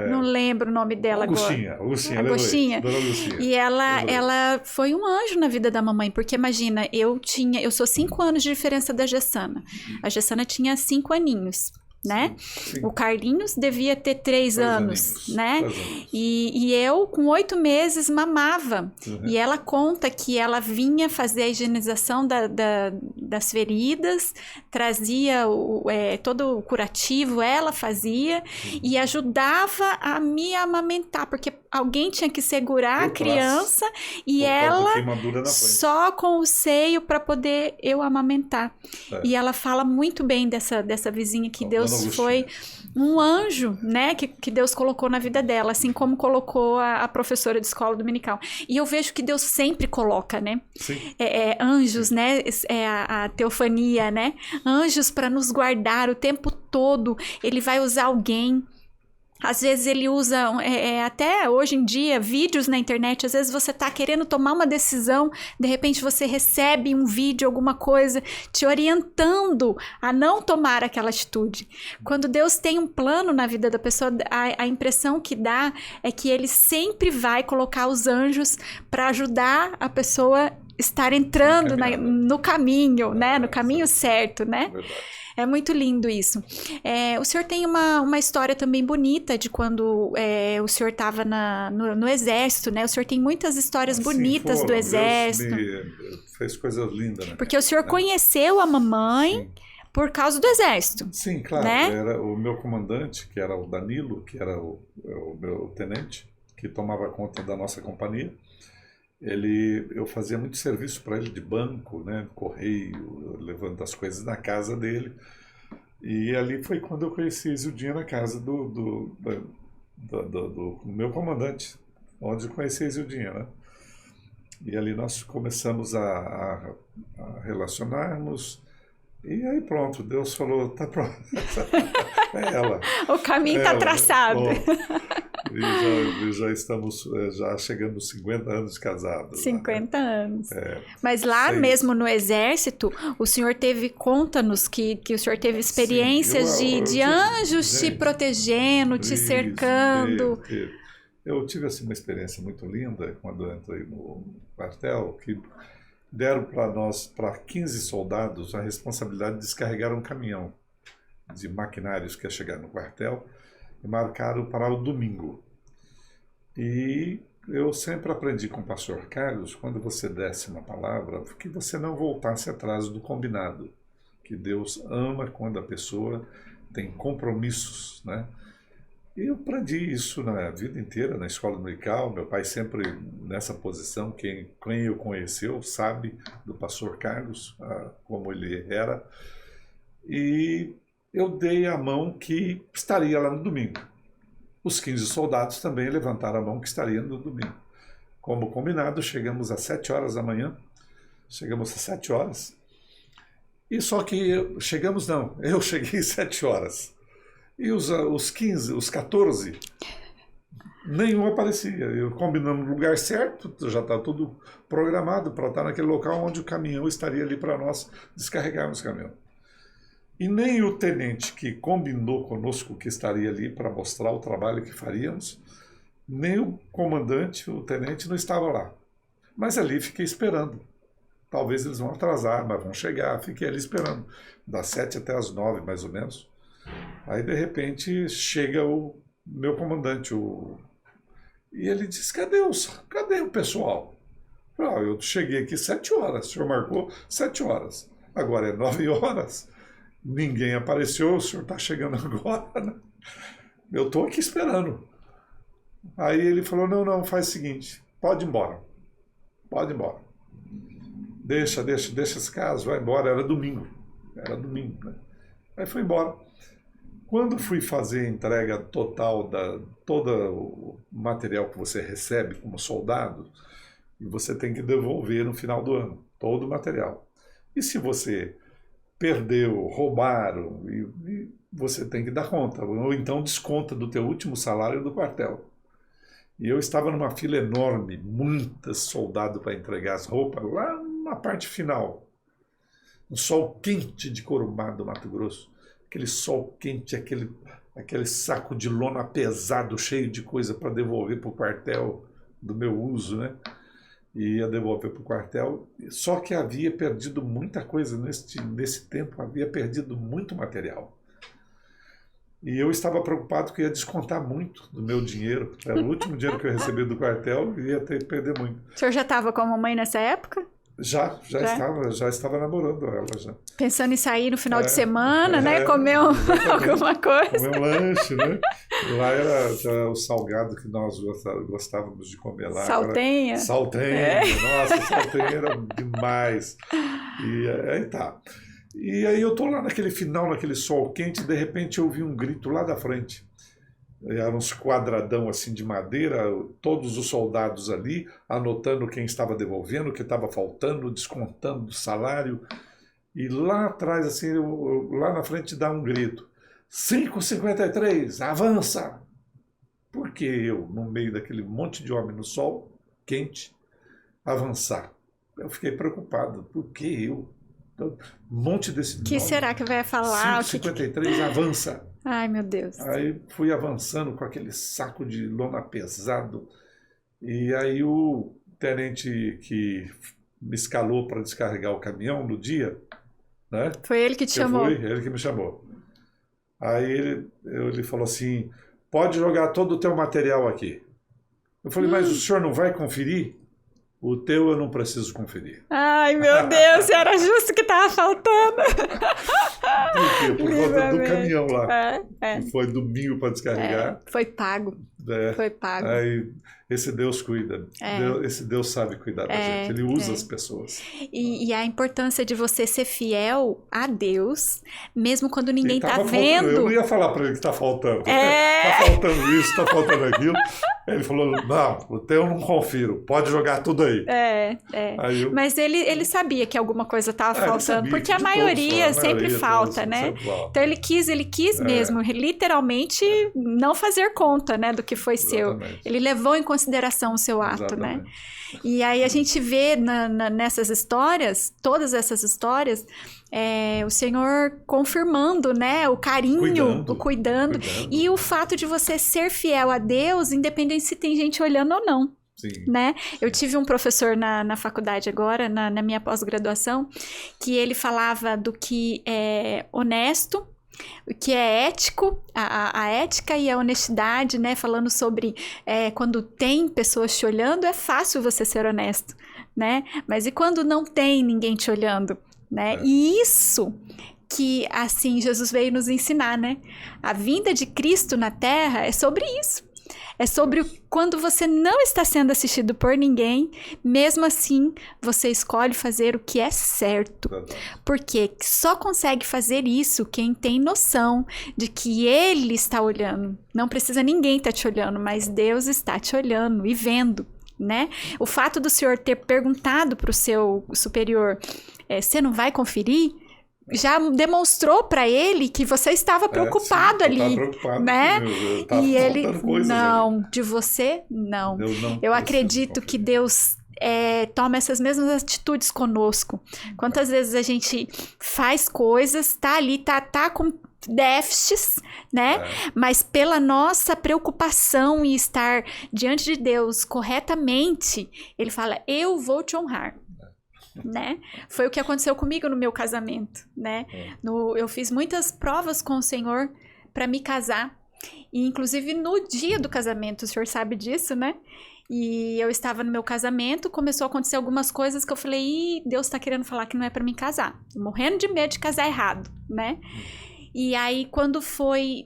Não lembro o nome dela agora. Agostinha. Dona Agostinha. E ela foi um anjo na vida da mamãe, porque imagina, eu sou 5 anos de diferença da Gessana. A Gessana tinha 5 aninhos. né? Sim. O Carlinhos devia ter 3 anos, né? 3 anos. E eu, com 8 meses, mamava. Uhum. E ela conta que ela vinha fazer a higienização das feridas, trazia todo o curativo, ela fazia, e ajudava a me amamentar, porque alguém tinha que segurar a criança e ela só com o seio para poder eu amamentar. E ela fala muito bem dessa vizinha que Deus foi um anjo, né, que Deus colocou na vida dela, assim como colocou a professora de escola dominical. E eu vejo que Deus sempre coloca, né, anjos, né, a teofania, né, anjos para nos guardar o tempo todo. Ele vai usar alguém. Às vezes ele usa, até hoje em dia, vídeos na internet. Às vezes você está querendo tomar uma decisão, de repente você recebe um vídeo, alguma coisa, te orientando a não tomar aquela atitude. Quando Deus tem um plano na vida da pessoa, a impressão que dá é que ele sempre vai colocar os anjos para ajudar a pessoa estar entrando no caminho, né? No caminho certo, né? Verdade. É muito lindo isso. O senhor tem uma história também bonita de quando o senhor estava no Exército, né? O senhor tem muitas histórias bonitas do Exército. Deus fez coisas lindas, né? Porque o senhor conheceu a mamãe por causa do Exército. Sim, claro. Né? Era o meu comandante, que era o Danilo, que era o meu tenente, que tomava conta da nossa companhia. Eu fazia muito serviço para ele de banco, né, correio, levando as coisas na casa dele. E ali foi quando eu conheci a Isildinha na casa do meu comandante, onde eu conheci a Isildinha, né? E ali nós começamos a relacionarmos. E aí pronto, Deus falou, tá pronto. É ela. O caminho está traçado. E já estamos, já chegando aos 50 anos de casados. 50 anos. Mas lá mesmo no Exército, o senhor conta-nos que o senhor teve experiências de anjos te protegendo, te cercando. Eu tive assim, uma experiência muito linda quando eu entrei no quartel, que deram para nós, para 15 soldados, a responsabilidade de descarregar um caminhão de maquinários que ia chegar no quartel e marcaram para o domingo. E eu sempre aprendi com o pastor Carlos, quando você desse uma palavra, que você não voltasse atrás do combinado, que Deus ama quando a pessoa tem compromissos, né? E eu aprendi isso na vida inteira, na escola dominical. Meu pai sempre nessa posição, quem o conheceu sabe do pastor Carlos, como ele era. E eu dei a mão que estaria lá no domingo. Os 15 soldados também levantaram a mão que estaria no domingo. Como combinado, chegamos às 7 horas da manhã. Chegamos às 7 horas. E só que eu cheguei às 7 horas. E os 15, os 14, nenhum aparecia. Eu combinamos no lugar certo, já está tudo programado para estar naquele local onde o caminhão estaria ali para nós descarregarmos o caminhão. E nem o tenente que combinou conosco que estaria ali para mostrar o trabalho que faríamos, nem o comandante, o tenente, não estava lá. Mas ali fiquei esperando. Talvez eles vão atrasar, mas vão chegar. Fiquei ali esperando, das 7 até as 9, mais ou menos. Aí, de repente, chega o meu comandante, e ele diz, cadê o pessoal? Eu cheguei aqui 7 horas, o senhor marcou 7 horas. Agora é 9 horas. Ninguém apareceu, o senhor está chegando agora, né? Eu estou aqui esperando. Aí ele falou, não, faz o seguinte, pode ir embora. Pode ir embora. Deixa esse caso, vai embora. Era domingo, né? Aí foi embora. Quando fui fazer a entrega total todo o material que você recebe como soldado, e você tem que devolver no final do ano, todo o material. E se você perdeu, roubaram, e você tem que dar conta, ou então desconta do teu último salário do quartel. E eu estava numa fila enorme, muitos soldados para entregar as roupas, lá na parte final. Um sol quente de Corumbá, do Mato Grosso. Aquele sol quente, aquele saco de lona pesado, cheio de coisa para devolver para o quartel do meu uso, né? E ia devolver para o quartel. Só que havia perdido muita coisa nesse tempo, havia perdido muito material. E eu estava preocupado que ia descontar muito do meu dinheiro. Era o último dinheiro que eu recebi do quartel e ia ter que perder muito. O senhor já estava com a mamãe nessa época? Já estava namorando ela já. Pensando em sair no final de semana, né? Comer alguma coisa. Comer um lanche, né? Lá era o salgado que nós gostávamos de comer lá. Saltenha. Saltenha. Nossa, saltenha era demais. E aí tá. E aí eu tô lá naquele final, naquele sol quente, e de repente eu ouvi um grito lá da frente. Era uns quadradão assim de madeira, todos os soldados ali, anotando quem estava devolvendo, o que estava faltando, descontando do salário. E lá atrás, assim, lá na frente dá um grito. 5h53, avança! Por que eu, no meio daquele monte de homem no sol quente, avançar? Eu fiquei preocupado. Por que eu? Um monte desse... Que será que vai falar? 5h53, avança! Ai, meu Deus. Aí fui avançando com aquele saco de lona pesado. E aí o tenente que me escalou para descarregar o caminhão no dia, né? Foi ele que te chamou? Foi ele que me chamou. Aí ele falou assim, pode jogar todo o teu material aqui. Eu falei, mas o senhor não vai conferir? O teu eu não preciso conferir. Ai, meu Deus, era justo o que estava faltando. Por quê? Por conta do caminhão lá. Que foi domingo para descarregar. Foi pago. Foi pago. Aí, esse Deus cuida. Esse Deus sabe cuidar da gente. Ele usa as pessoas. E a importância de você ser fiel a Deus, mesmo quando ninguém está vendo. Eu não ia falar para ele que está faltando. Está faltando isso, está faltando aquilo. Ele falou, não, o teu eu não confiro. Pode jogar tudo aí. Mas ele sabia que alguma coisa estava faltando. Porque a maioria sempre falta, né? Então ele quis mesmo, literalmente, não fazer conta, né, do que foi seu. Ele levou em consideração o seu ato, né? E aí a gente vê nessas histórias, todas essas histórias, o Senhor confirmando, né, o carinho, cuidando. E o fato de você ser fiel a Deus, independente se tem gente olhando ou não. Sim. Né? Eu tive um professor na faculdade agora, na minha pós-graduação, que ele falava do que é honesto, o que é ético, a ética e a honestidade, né? Falando sobre quando tem pessoas te olhando, é fácil você ser honesto, né? Mas e quando não tem ninguém te olhando, né? E isso que, assim, Jesus veio nos ensinar, né? A vinda de Cristo na Terra é sobre isso. É sobre quando você não está sendo assistido por ninguém, mesmo assim, você escolhe fazer o que é certo. Porque só consegue fazer isso quem tem noção de que Ele está olhando. Não precisa ninguém estar te olhando, mas Deus está te olhando e vendo, né? O fato do Senhor ter perguntado para o seu superior, você não vai conferir? Já demonstrou para ele que você estava preocupado ali, preocupado, né? E ele, não, ali. De você, não. Eu acredito que Deus toma essas mesmas atitudes conosco. Quantas vezes a gente faz coisas, tá ali, tá com déficits, né? Mas pela nossa preocupação em estar diante de Deus corretamente, ele fala, eu vou te honrar. Né? Foi o que aconteceu comigo no meu casamento, né? Eu fiz muitas provas com o Senhor para me casar, e inclusive no dia do casamento, o senhor sabe disso, né? E eu estava no meu casamento, começou a acontecer algumas coisas que eu falei, Deus está querendo falar que não é para mim casar, morrendo de medo de casar errado, né? E aí quando foi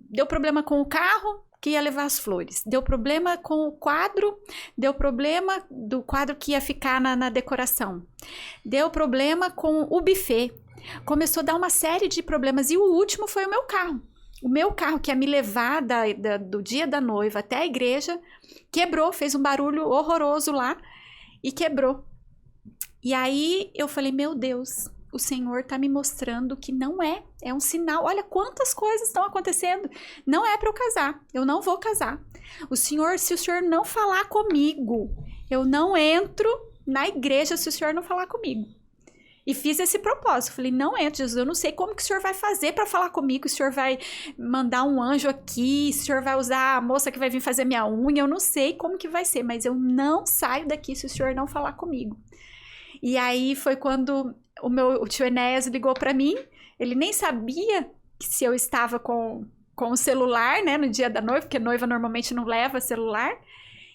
deu problema com o carro que ia levar as flores, deu problema com o quadro, deu problema do quadro que ia ficar na decoração, deu problema com o buffet, começou a dar uma série de problemas, e o último foi o meu carro. O meu carro que ia me levar do dia da noiva até a igreja, quebrou, fez um barulho horroroso lá e quebrou. E aí eu falei, meu Deus, o Senhor está me mostrando que não é um sinal. Olha quantas coisas estão acontecendo. Não é para eu casar, eu não vou casar. Se o Senhor não falar comigo, eu não entro na igreja se o Senhor não falar comigo. E fiz esse propósito. Falei, não entro, Jesus, eu não sei como que o Senhor vai fazer para falar comigo. O Senhor vai mandar um anjo aqui, o Senhor vai usar a moça que vai vir fazer minha unha, eu não sei como que vai ser, mas eu não saio daqui se o Senhor não falar comigo. E aí foi quando o tio Enéas ligou para mim, ele nem sabia se eu estava com o celular, né, no dia da noiva, porque noiva normalmente não leva celular.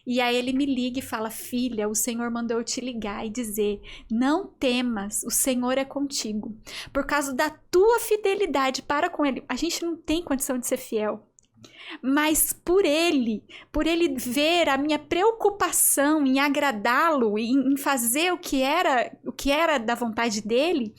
E aí ele me liga e fala: filha, o Senhor mandou eu te ligar e dizer: não temas, o Senhor é contigo. Por causa da tua fidelidade para com ele. A gente não tem condição de ser fiel. Mas por ele ver a minha preocupação em agradá-lo, em fazer o que era da vontade dele,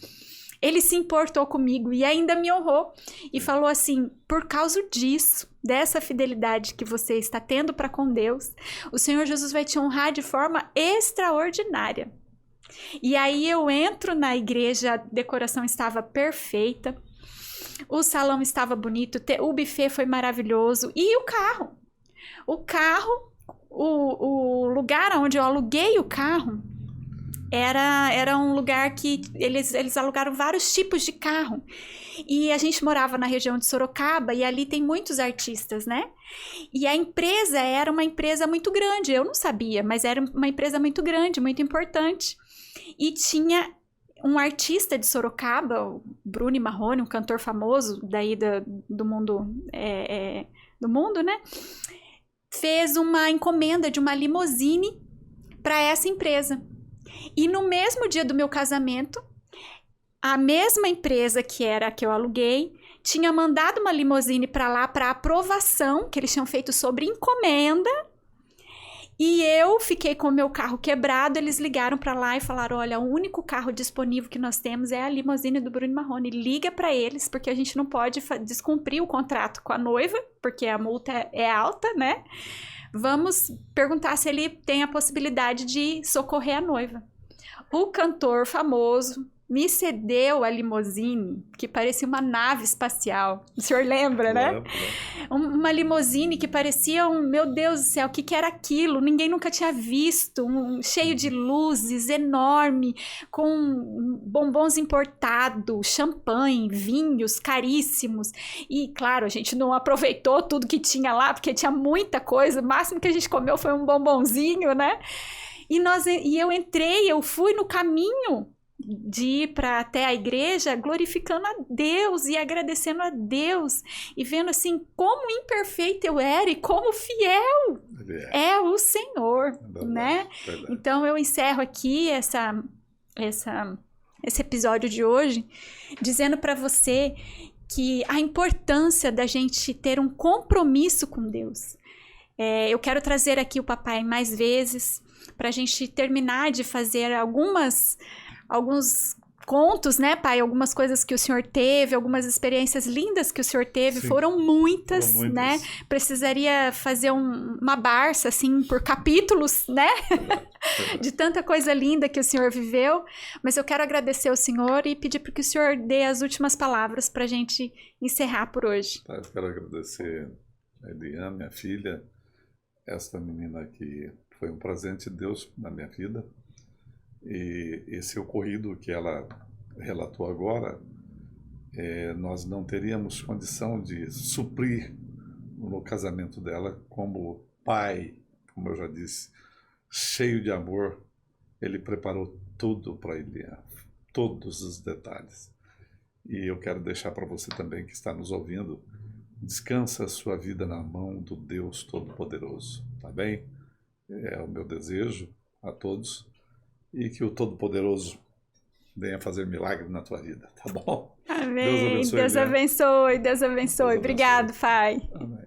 ele se importou comigo e ainda me honrou e falou assim: por causa disso, dessa fidelidade que você está tendo para com Deus, o Senhor Jesus vai te honrar de forma extraordinária. E aí eu entro na igreja, a decoração estava perfeita, o salão estava bonito, o buffet foi maravilhoso, e o carro, o lugar onde eu aluguei o carro, era um lugar que eles alugaram vários tipos de carro. E a gente morava na região de Sorocaba e ali tem muitos artistas, né? E a empresa era uma empresa muito grande. Eu não sabia, mas era uma empresa muito grande, muito importante. E tinha um artista de Sorocaba, o Bruno Marrone, um cantor famoso daí do mundo, né? Fez uma encomenda de uma limusine para essa empresa. E no mesmo dia do meu casamento, a mesma empresa que era a que eu aluguei tinha mandado uma limusine para lá para aprovação, que eles tinham feito sobre encomenda. E eu fiquei com o meu carro quebrado, eles ligaram para lá e falaram: olha, o único carro disponível que nós temos é a limusine do Bruno Marrone. Liga para eles, porque a gente não pode descumprir o contrato com a noiva, porque a multa é alta, né? Vamos perguntar se ele tem a possibilidade de socorrer a noiva. O cantor famoso me cedeu a limusine, que parecia uma nave espacial. O senhor lembra, né? Uma limusine que parecia meu Deus do céu, o que era aquilo? Ninguém nunca tinha visto. Cheio de luzes, enorme, com bombons importados, champanhe, vinhos caríssimos. E, claro, a gente não aproveitou tudo que tinha lá, porque tinha muita coisa. O máximo que a gente comeu foi um bombonzinho, né? Eu fui no caminho de ir até a igreja glorificando a Deus e agradecendo a Deus e vendo assim como imperfeita eu era e como fiel é o Senhor, né? Então eu encerro aqui esse episódio de hoje dizendo para você que a importância da gente ter um compromisso com Deus. Eu quero trazer aqui o papai mais vezes para a gente terminar de fazer alguns contos, né, pai? Algumas coisas que o senhor teve, algumas experiências lindas que o senhor teve. Sim. Foram muitas, né? Precisaria fazer uma Barça, assim, por capítulos, né? De tanta coisa linda que o senhor viveu. Mas eu quero agradecer ao senhor e pedir para que o senhor dê as últimas palavras para a gente encerrar por hoje. Eu quero agradecer a Eliane, minha filha, esta menina que foi um presente de Deus na minha vida. E esse ocorrido que ela relatou agora, nós não teríamos condição de suprir no casamento dela como pai, como eu já disse, cheio de amor. Ele preparou tudo para Eliane, todos os detalhes. E eu quero deixar para você também que está nos ouvindo: descansa a sua vida na mão do Deus Todo-Poderoso, tá bem? É o meu desejo a todos. E que o Todo-Poderoso venha fazer milagre na tua vida, tá bom? Amém. Deus abençoe. Deus abençoe. Obrigado, Pai. Amém.